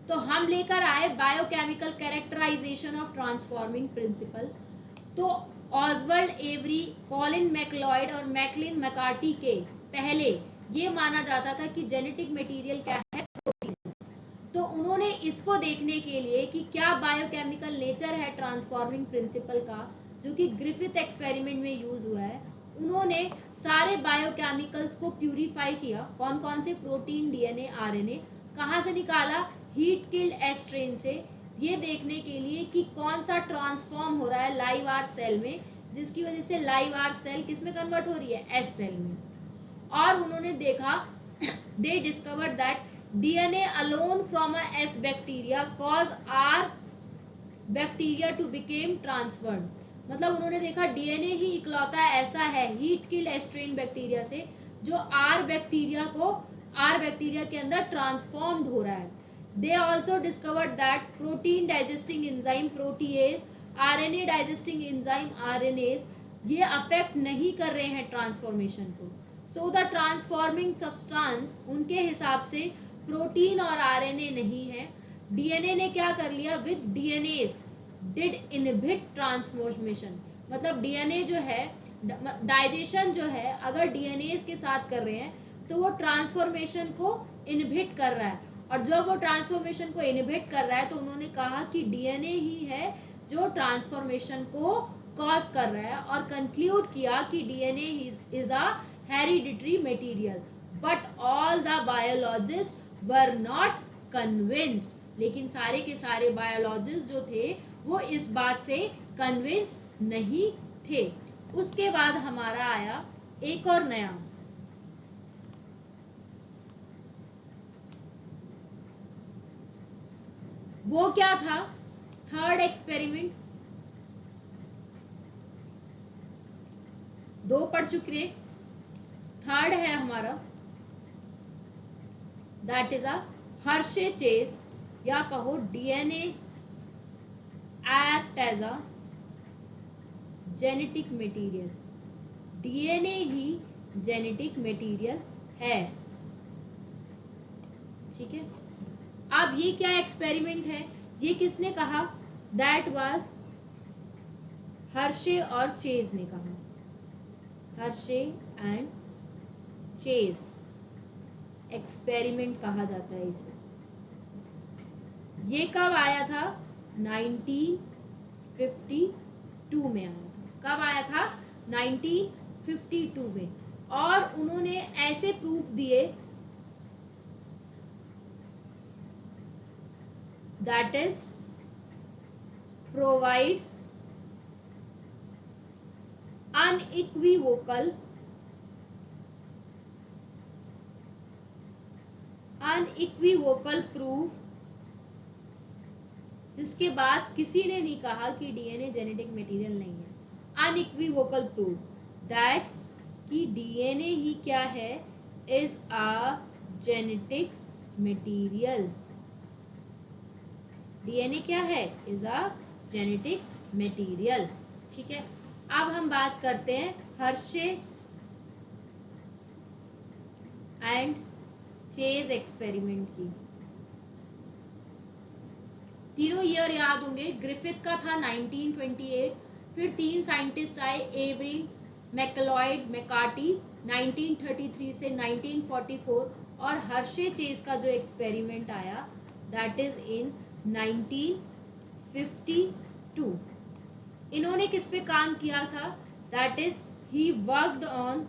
तो हम लेकर आए biochemical characterization of transforming principle. तो ऑसवर्ल्ड एवरी, कॉलिन मैक्लॉयड और मैकलिन मैकार्टी के पहले ये माना जाता था कि जेनेटिक मटेरियल क्या है, प्रोटीन। तो उन्होंने इसको देखने के लिए कि क्या बायोकेमिकल नेचर है ट्रांसफॉर्मिंग प्रिंसिपल का, जो कि ग्रिफिथ एक्सपेरिमेंट में यूज हुआ है, उन्होंने सारे बायोकेमिकल्स को प्यूरिफाई किया। कौन कौन से, प्रोटीन, डीएनए, आरएनए। कहाँ से निकाला, हीट किल्ड एस्ट्रेन से, ये देखने के लिए कि कौन सा ट्रांसफॉर्म हो रहा है लाइव आर सेल में, जिसकी वजह से लाइव आर सेल किस में कन्वर्ट हो रही है, एस सेल में। और उन्होंने देखा, they discovered that DNA alone from a S bacteria cause R bacteria to became transferred. मतलब उन्होंने देखा डीएनए ही इकलौता ऐसा है हीट किल्ड एस्ट्रेन बैक्टीरिया से जो आर बैक्टीरिया के अंदर ट्रांसफॉर्म्ड हो रहा है। They also discovered that protein digesting enzyme protease, RNA digesting enzyme RNase ये अफेक्ट नहीं कर रहे हैं ट्रांसफॉर्मेशन को। सो द ट्रांसफॉर्मिंग सब्सटेंस उनके हिसाब से प्रोटीन और आरएनए नहीं है। डीएनए ने क्या कर लिया, with DNAs did inhibit transformation. मतलब डीएनए जो है, डाइजेशन जो है, अगर डीएनएज के साथ कर रहे हैं तो वो ट्रांसफॉर्मेशन को इनहिबिट कर रहा है। और जब वो ट्रांसफॉर्मेशन को इनहिबिट कर रहा है तो उन्होंने कहा कि डीएनए ही है जो ट्रांसफॉर्मेशन को कॉज कर रहा है, और कंक्लूड किया कि DNA is a hereditary material. But all the biologist were not convinced. लेकिन सारे के सारे बायोलॉजिस्ट जो थे वो इस बात से कन्विंस नहीं थे। उसके बाद हमारा आया एक और नया, वो क्या था, थर्ड एक्सपेरिमेंट। दो पढ़ चुके, थर्ड है हमारा, that is a Hershey Chase, या कहो DNA act as a genetic material. DNA ही जेनेटिक मटेरियल है। ठीक है, अब ये क्या एक्सपेरिमेंट है, ये किसने कहा, दैट वाज हर्शे और चेज ने कहा, हर्शे एंड चेज एक्सपेरिमेंट कहा जाता है इसे। ये कब आया था, 1952 में आया था। कब आया था, 1952 में। और उन्होंने ऐसे प्रूफ दिए, that is provide unequivocal proof, जिसके बाद किसी ने नहीं कहा कि डीएनए जेनेटिक मटेरियल नहीं है। अनइक्विवोकल प्रूफ दैट कि डीएनए ही क्या है, is a genetic material. DNA क्या है, इज अ जेनेटिक मटेरियल। ठीक है, अब हम बात करते हैं हर्शे एंड चेज एक्सपेरिमेंट की। तीनों ईयर याद होंगे, ग्रिफिथ का था 1928, फिर तीन साइंटिस्ट आए, एवरी, मैक्लॉयड, मैकार्टी 1933 से 1944, और हर्शे चेज का जो एक्सपेरिमेंट आया दैट इज इन 1952। इन्होंने किस पे काम किया था, that is he worked on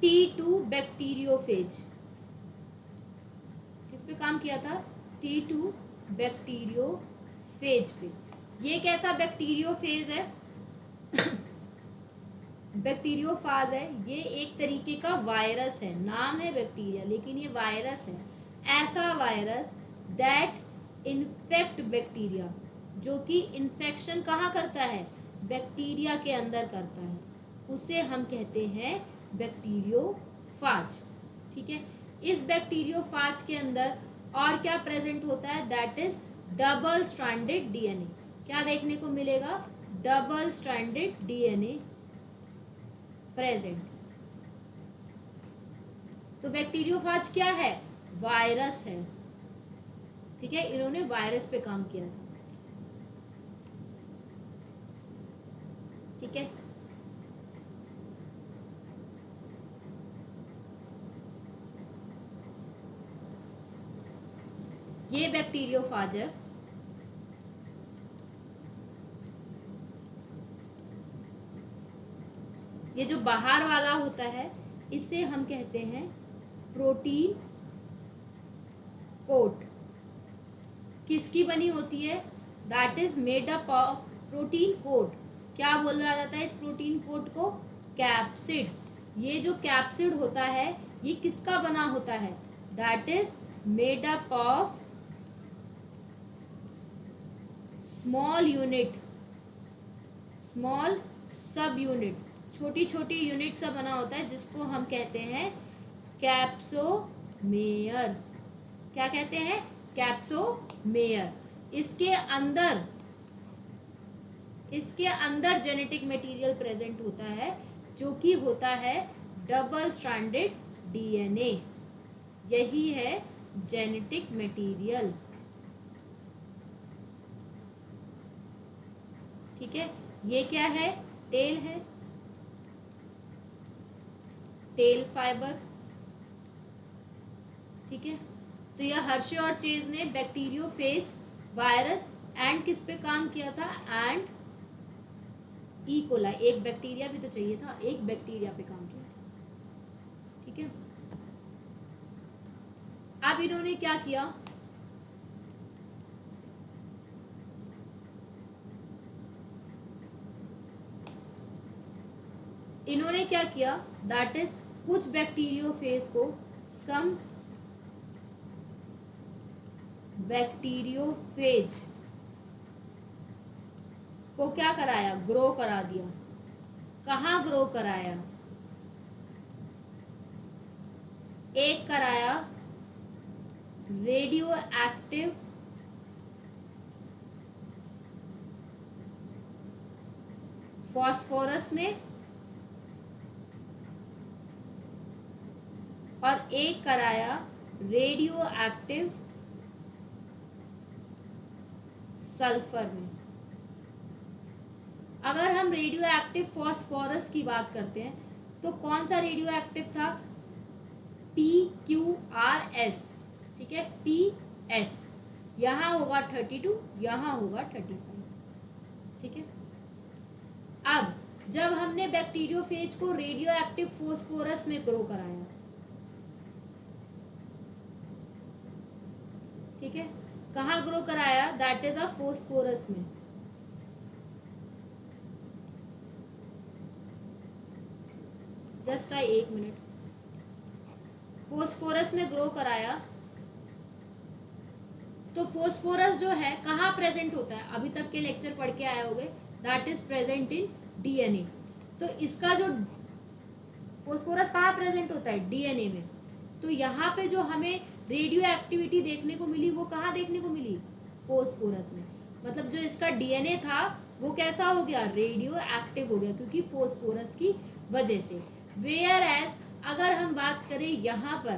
T2 bacteriophage. किस पे काम किया था, T2 बैक्टीरियोफेज पे। ये कैसा बैक्टीरियोफेज है, बैक्टीरियोफाज है, ये एक तरीके का वायरस है, नाम है बैक्टीरिया लेकिन ये वायरस है। ऐसा वायरस दैट इन्फेक्ट बैक्टीरिया, जो कि इन्फेक्शन कहाँ करता है, बैक्टीरिया के अंदर करता है, उसे हम कहते हैं बैक्टीरियोफाज। ठीक है, इस बैक्टीरियोफाज के अंदर और क्या प्रेजेंट होता है, that is double stranded DNA. क्या देखने को मिलेगा? Double stranded DNA present. तो बैक्टीरियोफाज क्या है? वायरस है। ठीक है, इन्होंने वायरस पे काम किया था। ठीक है, ये बैक्टीरियोफाज है। ये जो बाहर वाला होता है इसे हम कहते हैं प्रोटीन कोट। किसकी बनी होती है? That is made up of protein coat. क्या बोला जाता है इस प्रोटीन कोट को? कैप्सिड। ये जो कैप्सिड होता है ये किसका बना होता है? That is made up of small unit, small सब यूनिट, छोटी छोटी यूनिट से बना होता है जिसको हम कहते हैं कैप्सोमेयर। क्या कहते हैं? कैप्सोमेयर। इसके अंदर जेनेटिक मटेरियल प्रेजेंट होता है जो कि होता है डबल स्ट्रैंडेड डीएनए। यही है जेनेटिक मटेरियल। ठीक है, ये क्या है? टेल है, टेल फाइबर। ठीक है, तो यह हर्शे और चेज ने बैक्टीरियोफेज वायरस एंड किस पे काम किया था? And E coli. एक बैक्टीरिया भी तो चाहिए था, एक बैक्टीरिया पे काम किया था। ठीक है, अब इन्होंने क्या किया? इन्होंने क्या किया? दैट इज कुछ बैक्टीरियोफेज को, सम बैक्टीरियोफेज को क्या कराया? ग्रो करा दिया। कहाँ ग्रो कराया? एक कराया रेडियो एक्टिव फॉस्फोरस में और एक कराया रेडियो एक्टिव सल्फर में। अगर हम रेडियो एक्टिव फॉस्फोरस की बात करते हैं तो कौन सा रेडियो एक्टिव था? PQRS। ठीक है, PS। यहाँ होगा 32, यहाँ होगा 35। ठीक है, अब जब हमने बैक्टीरियोफेज को रेडियो एक्टिव फॉस्फोरस में ग्रो कराया, ठीक है, कहाँ ग्रो कराया? दैट इज अ फॉस्फोरस में। Just 1 minute. फॉस्फोरस में ग्रो कराया तो फॉस्फोरस जो है कहाँ प्रेजेंट होता है? अभी तक के लेक्चर पढ़ के आए होंगे, that is present in DNA. तो इसका जो फॉस्फोरस कहाँ प्रेजेंट होता है? डीएनए में। तो यहाँ पे जो हमें रेडियो एक्टिविटी देखने को मिली वो कहाँ देखने को मिली? फॉस्फोरस में। मतलब जो इसका डीएनए था वो कैसा हो गया? रेडियो एक्टिव हो गया, क्योंकि फॉस्फोरस की वजह से। वेयर एज अगर हम बात करें यहाँ पर,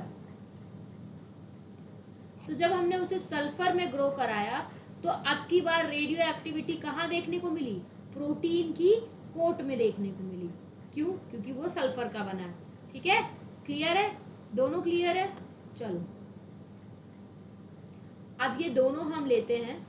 तो जब हमने उसे सल्फर में ग्रो कराया तो अब की बार रेडियो एक्टिविटी कहाँ देखने को मिली? प्रोटीन की कोट में देखने को मिली। क्यों? क्योंकि वो सल्फर का बना है। ठीक है, क्लियर है? दोनों क्लियर है? चलो, अब ये दोनों हम लेते हैं।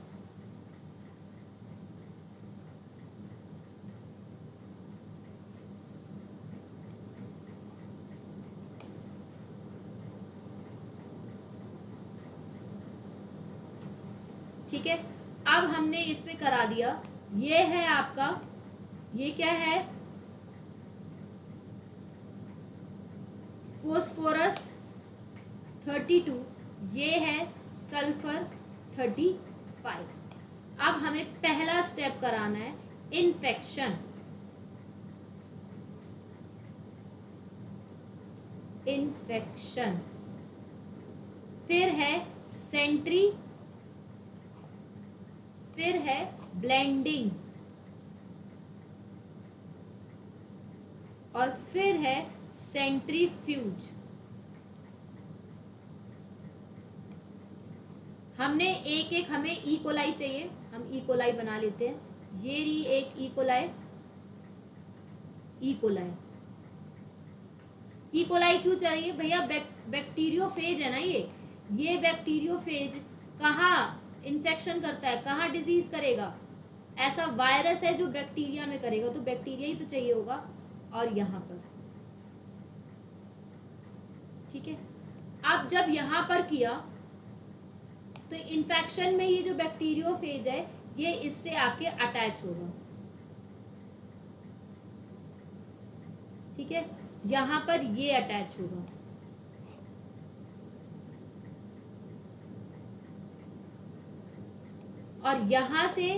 ठीक है, अब हमने इसमें करा दिया। ये है आपका, ये क्या है? फॉस्फोरस 32, ये है सल्फर 35। अब हमें पहला स्टेप कराना है इन्फेक्शन। इन्फेक्शन, फिर है फिर है ब्लेंडिंग, और फिर है सेंट्रीफ्यूज। हमने एक एक, हमें ई कोलाई चाहिए, हम ई कोलाई बना लेते हैं। ये रही एक ई coli. E coli, E coli क्यों चाहिए भैया? बैक्टीरियोफेज है ना ये बैक्टीरियोफेज कहाँ इन्फेक्शन करता है, कहाँ डिजीज करेगा? ऐसा वायरस है जो बैक्टीरिया में करेगा, तो बैक्टीरिया ही तो चाहिए होगा। और यहाँ पर, ठीक है, अब जब यहाँ पर किया तो इन्फेक्शन में ये जो बैक्टीरियोफेज है ये इससे आके अटैच होगा, ठीक है, यहाँ पर ये अटैच होगा। और यहाँ से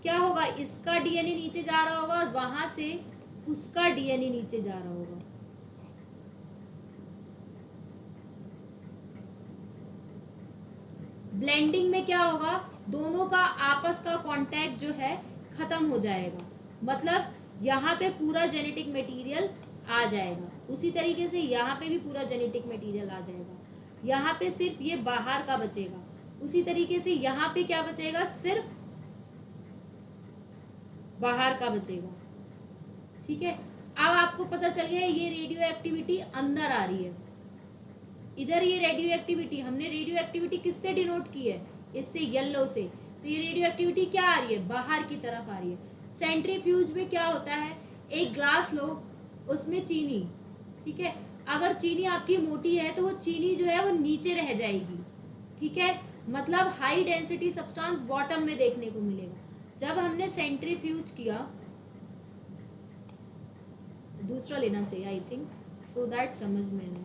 क्या होगा? इसका डीएनए नीचे जा रहा होगा और वहां से उसका डीएनए नीचे जा रहा होगा। ब्लेंडिंग में क्या होगा? दोनों का आपस का कांटेक्ट जो है खत्म हो जाएगा, मतलब यहाँ पे पूरा जेनेटिक मटेरियल आ जाएगा। उसी तरीके से यहाँ पे भी पूरा जेनेटिक मटेरियल आ जाएगा। यहाँ पे सिर्फ ये बाहर का बचेगा। उसी तरीके से यहाँ पे क्या बचेगा? सिर्फ बाहर का बचेगा, ठीक है। अब आपको पता चल गया ये रेडियो एक्टिविटी अंदर आ रही है। इधर ये रेडियो एक्टिविटी, हमने रेडियो एक्टिविटी किससे डिनोट की है? इससे, येलो से। तो ये रेडियो एक्टिविटी क्या आ रही है? बाहर की तरफ आ रही है। सेंट्रीफ्यूज में क्या होता है? एक ग्लास लो, उसमें चीनी, ठीक है, अगर चीनी आपकी मोटी है तो वो चीनी जो है वो नीचे रह जाएगी, ठीक है, मतलब हाई डेंसिटी सब्सटेंस बॉटम में देखने को मिलेगा। जब हमने सेंट्रीफ्यूज किया, दूसरा लेना चाहिए आई थिंक, सो दैट समझ में आए।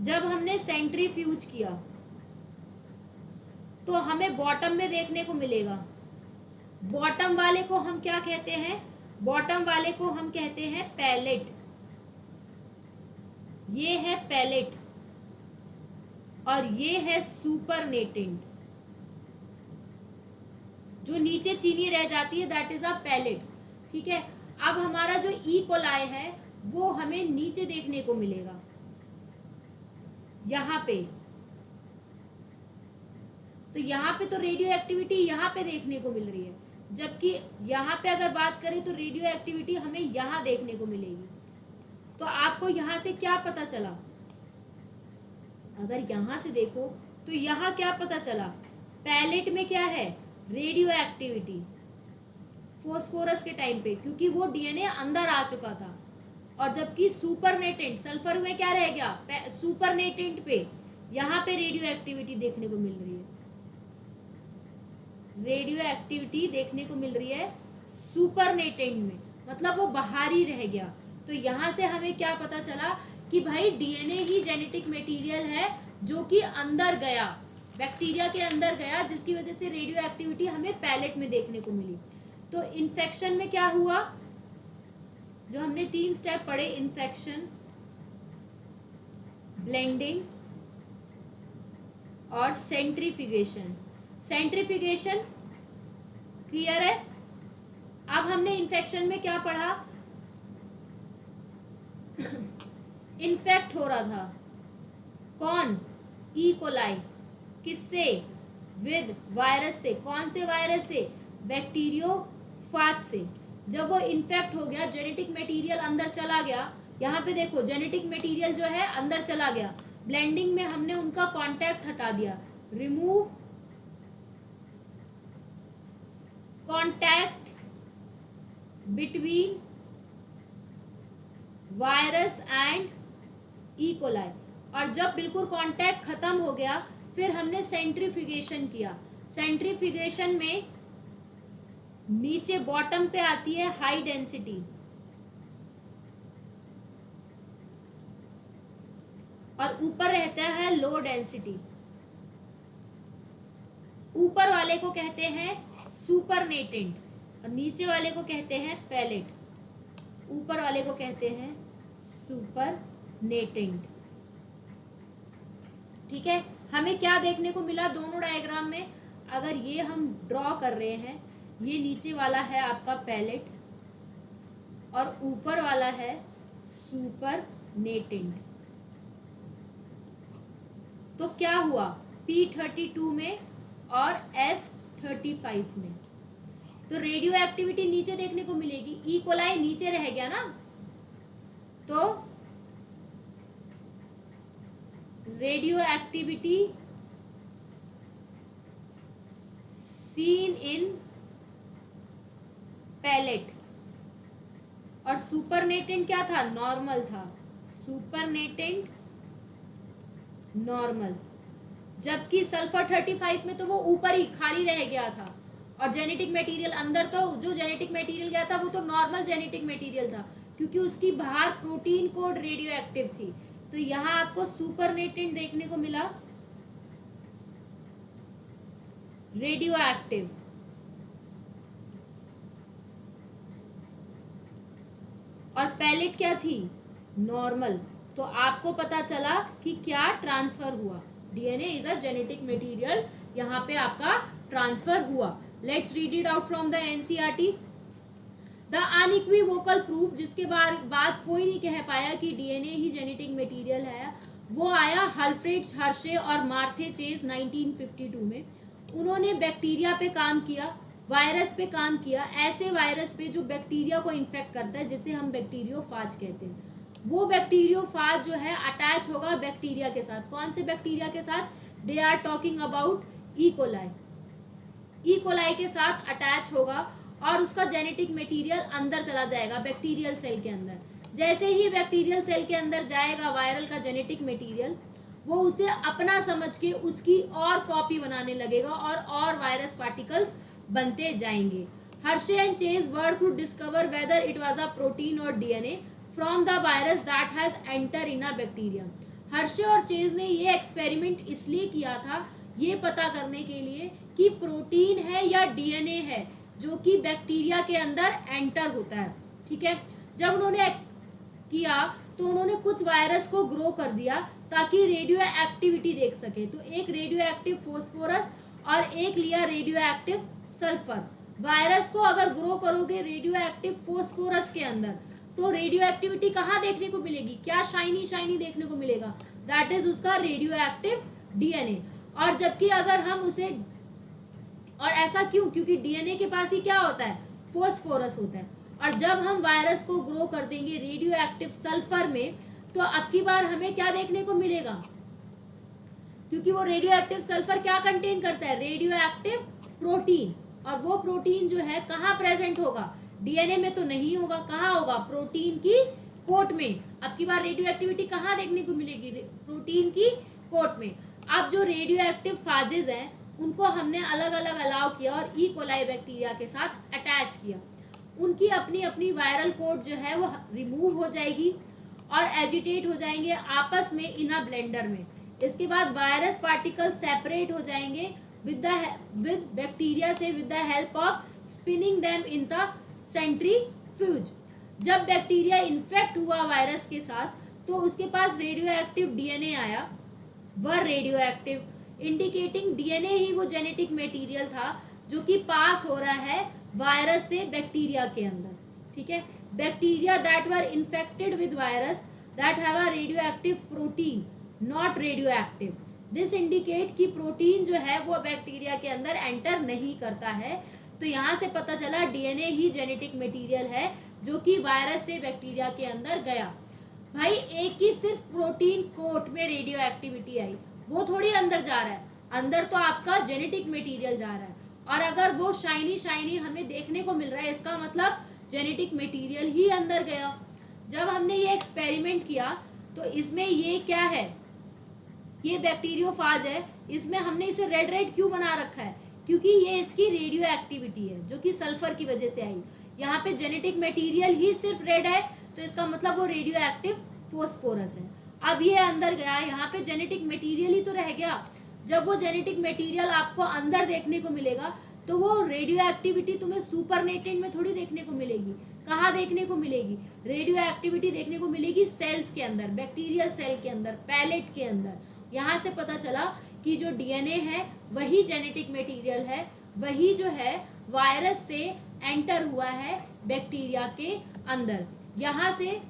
जब हमने सेंट्रीफ्यूज किया तो हमें बॉटम में देखने को मिलेगा। बॉटम वाले को हम क्या कहते हैं? बॉटम वाले को हम कहते हैं पैलेट। ये है पैलेट और ये है सुपरनेटेंट। जो नीचे चीनी रह जाती है दैट इज अ पैलेट, ठीक है। अब हमारा जो ई कोलाई है वो हमें नीचे देखने को मिलेगा, यहाँ पे। तो यहाँ पे तो रेडियो एक्टिविटी यहाँ पे देखने को मिल रही है, जबकि यहाँ पे अगर बात करें तो रेडियो एक्टिविटी हमें यहाँ देखने को मिलेगी। तो आपको यहाँ से क्या पता चला? अगर यहाँ से देखो तो यहाँ क्या पता चला? पैलेट में क्या है? रेडियो एक्टिविटी फोस्फोरस के टाइम पे, क्योंकि वो डीएनए अंदर आ चुका था। और जबकि सुपरनेटेंट सल्फर में क्या रह गया? सुपरनेटेंट पे यहाँ पे रेडियो एक्टिविटी देखने को मिल रही है। रेडियो एक्टिविटी देखने को मिल रही है सुपरनेटेंट में, मतलब वो बाहरी रह गया। तो यहाँ से हमें क्या पता चला कि भाई डीएनए ही जेनेटिक मटेरियल है जो कि अंदर गया, बैक्टीरिया के अंदर गया, जिसकी वजह से रेडियो एक्टिविटी हमें पैलेट में देखने को मिली। तो इन्फेक्शन में क्या हुआ? जो हमने 3 स्टेप पढ़े, इन्फेक्शन, ब्लेंडिंग और सेंट्रीफ्यूगेशन। सेंट्रीफ्यूगेशन क्लियर है? अब हमने इन्फेक्शन में क्या पढ़ा? इन्फेक्ट हो रहा था कौन? E coli. किससे? विद वायरस से। कौन से वायरस से? बैक्टीरियोफाज से। जब वो इन्फेक्ट हो गया, जेनेटिक मटेरियल अंदर चला गया। यहाँ पे देखो जेनेटिक मटेरियल जो है अंदर चला गया। ब्लेंडिंग में हमने उनका कांटेक्ट हटा दिया, remove contact between virus and E coli. और जब बिल्कुल कांटेक्ट खत्म हो गया फिर हमने सेंट्रीफ्यूगेशन किया। सेंट्रीफ्यूगेशन में नीचे बॉटम पे आती है हाई डेंसिटी और ऊपर रहता है लो डेंसिटी। ऊपर वाले को कहते हैं सुपरनेटेंट और नीचे वाले को कहते हैं पैलेट। ऊपर वाले को कहते हैं सुपरनेटेंट ठीक है, हमें क्या देखने को मिला दोनों डायग्राम में, अगर ये हम ड्रॉ कर रहे हैं, ये नीचे वाला है आपका पैलेट और ऊपर वाला है सुपरनेटेंट। तो क्या हुआ P32 में और S35 में, तो रेडियो एक्टिविटी नीचे देखने को मिलेगी, ई कोलाई नीचे रह गया ना, तो radio activity seen in pellet, और सुपरनेटेंट क्या था, नॉर्मल था, सुपरनेटेंट नॉर्मल, जबकि सल्फर 35 में तो वो ऊपर ही खाली रह गया था, और जेनेटिक मटेरियल अंदर, तो जो जेनेटिक मटेरियल गया था वो तो नॉर्मल जेनेटिक मटेरियल था, क्योंकि उसकी बाहर प्रोटीन कोड रेडियो एक्टिव थी। तो यहाँ आपको सुपरनेटेंट देखने को मिला रेडियो एक्टिव, और पैलेट क्या थी, नॉर्मल। तो आपको पता चला कि क्या ट्रांसफर हुआ, DNA is a genetic material, यहाँ पे आपका ट्रांसफर हुआ। Let's read it out from the NCERT. The unequivocal proof, जिसके बाद कोई नहीं कह पाया कि डीएनए ही जेनेटिक मटेरियल है, वो आया अल्फ्रेड हर्शे और मार्थे चेज 1952 में। उन्होंने बैक्टीरिया पे काम किया, वायरस पे काम किया, ऐसे वायरस पे जो बैक्टीरिया को इन्फेक्ट करता है, जिसे हम बैक्टीरियोफाज कहते हैं। वो बैक्टीरियोफाज जो है अटैच होगा बैक्टीरिया के साथ। कौन से बैक्टीरिया के साथ, they are talking about E coli. E coli के साथ अटैच होगा और उसका जेनेटिक मटेरियल अंदर चला जाएगा बैक्टीरियल सेल के अंदर। जैसे ही बैक्टीरियल सेल के अंदर जाएगा वायरल का जेनेटिक मटेरियल, वो उसे अपना समझ के उसकी और कॉपी बनाने लगेगा और वायरस पार्टिकल्स बनते जाएंगे। Hershey and Chase work to discover whether it was a protein और DNA from the virus that has enter in a bacteria. Hershey और चेज ने ये एक्सपेरिमेंट इसलिए किया था, ये पता करने के लिए कि प्रोटीन है या डीएनए है जो कि बैक्टीरिया के अंदर एंटर होता है। ठीक है, जब उन्होंने किया तो उन्होंने कुछ वायरस को ग्रो कर दिया ताकि रेडियो एक्टिविटी देख सके। तो एक रेडियो एक्टिव फॉस्फोरस और एक लिया रेडियो एक्टिव सल्फर। वायरस को अगर ग्रो करोगे रेडियो एक्टिव फॉस्फोरस के अंदर, तो रेडियो एक्टिविटी कहाँ देखने को मिलेगी, क्या शाइनी शाइनी देखने को मिलेगा, दैट इज उसका रेडियो एक्टिव डीएनए। और जबकि अगर हम उसे, और ऐसा क्यों, क्योंकि डीएनए के पास ही क्या होता है, फॉस्फोरस होता है। और जब हम वायरस को ग्रो कर देंगे रेडियो एक्टिव सल्फर में, तो अब की बार हमें क्या देखने को मिलेगा, क्योंकि वो रेडियो एक्टिव सल्फर क्या कंटेन करता है, रेडियो एक्टिव प्रोटीन। और वो प्रोटीन जो है कहाँ प्रेजेंट होगा, डीएनए में तो नहीं होगा, कहाँ होगा, प्रोटीन की कोट में। अब की बार रेडियो एक्टिविटी कहाँ देखने को मिलेगी, प्रोटीन की कोट में। अब जो रेडियो एक्टिव फाजेज हैं उनको हमने अलग अलग अलाउ किया और ई कोलाई बैक्टीरिया के साथ अटैच किया। उनकी अपनी अपनी वायरल कोड जो है वो रिमूव हो जाएगी और एजिटेट हो जाएंगे आपस में इन अ ब्लेंडर में। इसके बाद वायरस पार्टिकल सेपरेट हो जाएंगे विद बैक्टीरिया से with the help of spinning them in the centrifuge. जब बैक्टीरिया इन्फेक्ट हुआ वायरस के साथ तो उसके पास रेडियो एक्टिव डीएनए आया, वह रेडियो एक्टिव, इंडिकेटिंग डीएनए ही वो जेनेटिक मटेरियल था जो कि पास हो रहा है वायरस से बैक्टीरिया के अंदर। ठीक है, bacteria that were infected with virus that have a radio active protein not radio active. This indicate कि प्रोटीन जो है वो बैक्टीरिया के अंदर एंटर नहीं करता है। तो यहाँ से पता चला डीएनए ही जेनेटिक मटेरियल है जो कि वायरस से बैक्टीरिया के अंदर गया। भाई एक ही सिर्फ प्रोटीन कोट में रेडियो एक्टिविटी आई, वो थोड़ी अंदर जा रहा है, अंदर तो आपका जेनेटिक मटेरियल जा रहा है। और अगर वो शाइनी शाइनी हमें देखने को मिल रहा है, इसका मतलब जेनेटिक मटेरियल ही अंदर गया। जब हमने ये एक्सपेरिमेंट किया तो इसमें ये क्या है, ये बैक्टीरियोफाज है, इसमें हमने इसे रेड रेड क्यों बना रखा है, क्योंकि ये इसकी रेडियो एक्टिविटी है जो कि सल्फर की वजह से आई। यहाँ पे जेनेटिक मटेरियल ही सिर्फ रेड है तो इसका मतलब वो रेडियो एक्टिव फॉस्फोरस है। अब ये अंदर गया, यहाँ पे जेनेटिक मटेरियल ही तो रह गया। जब वो जेनेटिक मटेरियल आपको अंदर देखने को मिलेगा तो वो रेडियो एक्टिविटी तुम्हें सुपरनेटेंट में थोड़ी देखने को मिलेगी। कहाँ देखने को मिलेगी, रेडियो एक्टिविटी देखने को मिलेगी सेल्स के अंदर, बैक्टीरियल सेल के अंदर, पैलेट के अंदर। यहाँ से पता चला कि जो डीएनए है वही जेनेटिक मटेरियल है, वही जो है वायरस से एंटर हुआ है बैक्टीरिया के अंदर। यहाँ से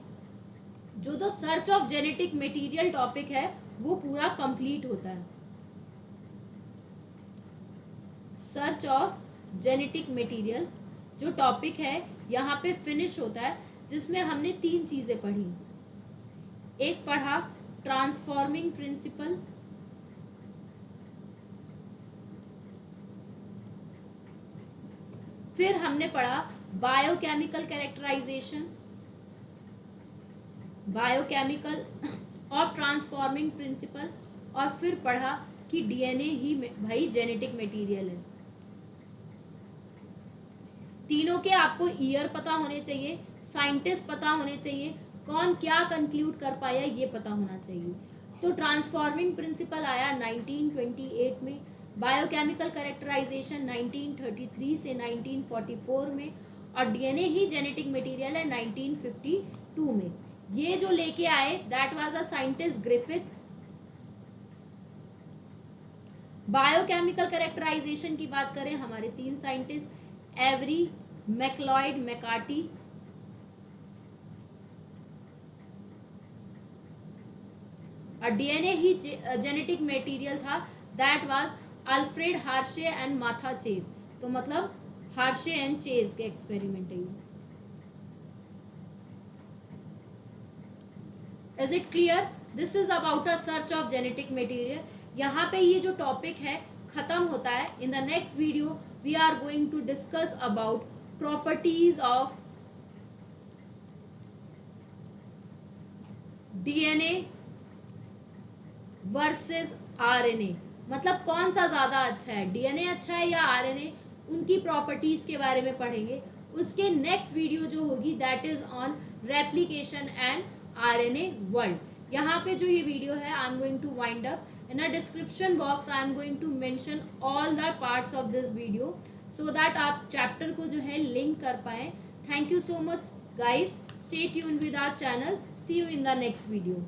जो the search of genetic material topic है वो पूरा कंप्लीट होता है। सर्च ऑफ जेनेटिक मटेरियल जो टॉपिक है यहाँ पे फिनिश होता है, जिसमें हमने 3 चीजें पढ़ी। एक पढ़ा ट्रांसफॉर्मिंग प्रिंसिपल, फिर हमने पढ़ा biochemical characterization, biochemical of transforming principle, और फिर पढ़ा कि डीएनए ही भाई जेनेटिक मटेरियल है। तीनों के आपको ईयर पता होने चाहिए, साइंटिस्ट पता होने चाहिए, कौन क्या कंक्लूड कर पाया ये पता होना चाहिए। तो ट्रांसफॉर्मिंग प्रिंसिपल आया 1928 में, बायोकेमिकल कैरेक्टराइजेशन 1933 से 1944 में, और डीएनए ही जेनेटिक मटेरियल है 1952 में। ये जो लेके आए that was a scientist Griffith. Biochemical characterization की बात करें, हमारे 3 साइंटिस्ट एवरी, मैक्लॉयड, मैकार्टी। और डीएनए ही जेनेटिक मटेरियल था that was Alfred Hershey and Martha Chase. तो मतलब हार्शे एंड चेज के एक्सपेरिमेंट है। Is it clear? This is about a search of genetic material. यहाँ पे ये जो टॉपिक है खत्म होता है। In the next video we are going to discuss about properties of DNA versus RNA. मतलब कौन सा ज्यादा अच्छा है, डीएनए अच्छा है या आरएनए, उनकी प्रॉपर्टीज के बारे में पढ़ेंगे। उसके नेक्स्ट वीडियो जो होगी that is on replication and RNA world. यहाँ पे जो ये वीडियो है I am going to wind up. In a description box I am going to mention all the parts of this video so that आप chapter को जो है link कर पाए। Thank you so much guys, stay tuned with our channel, see you in the next video.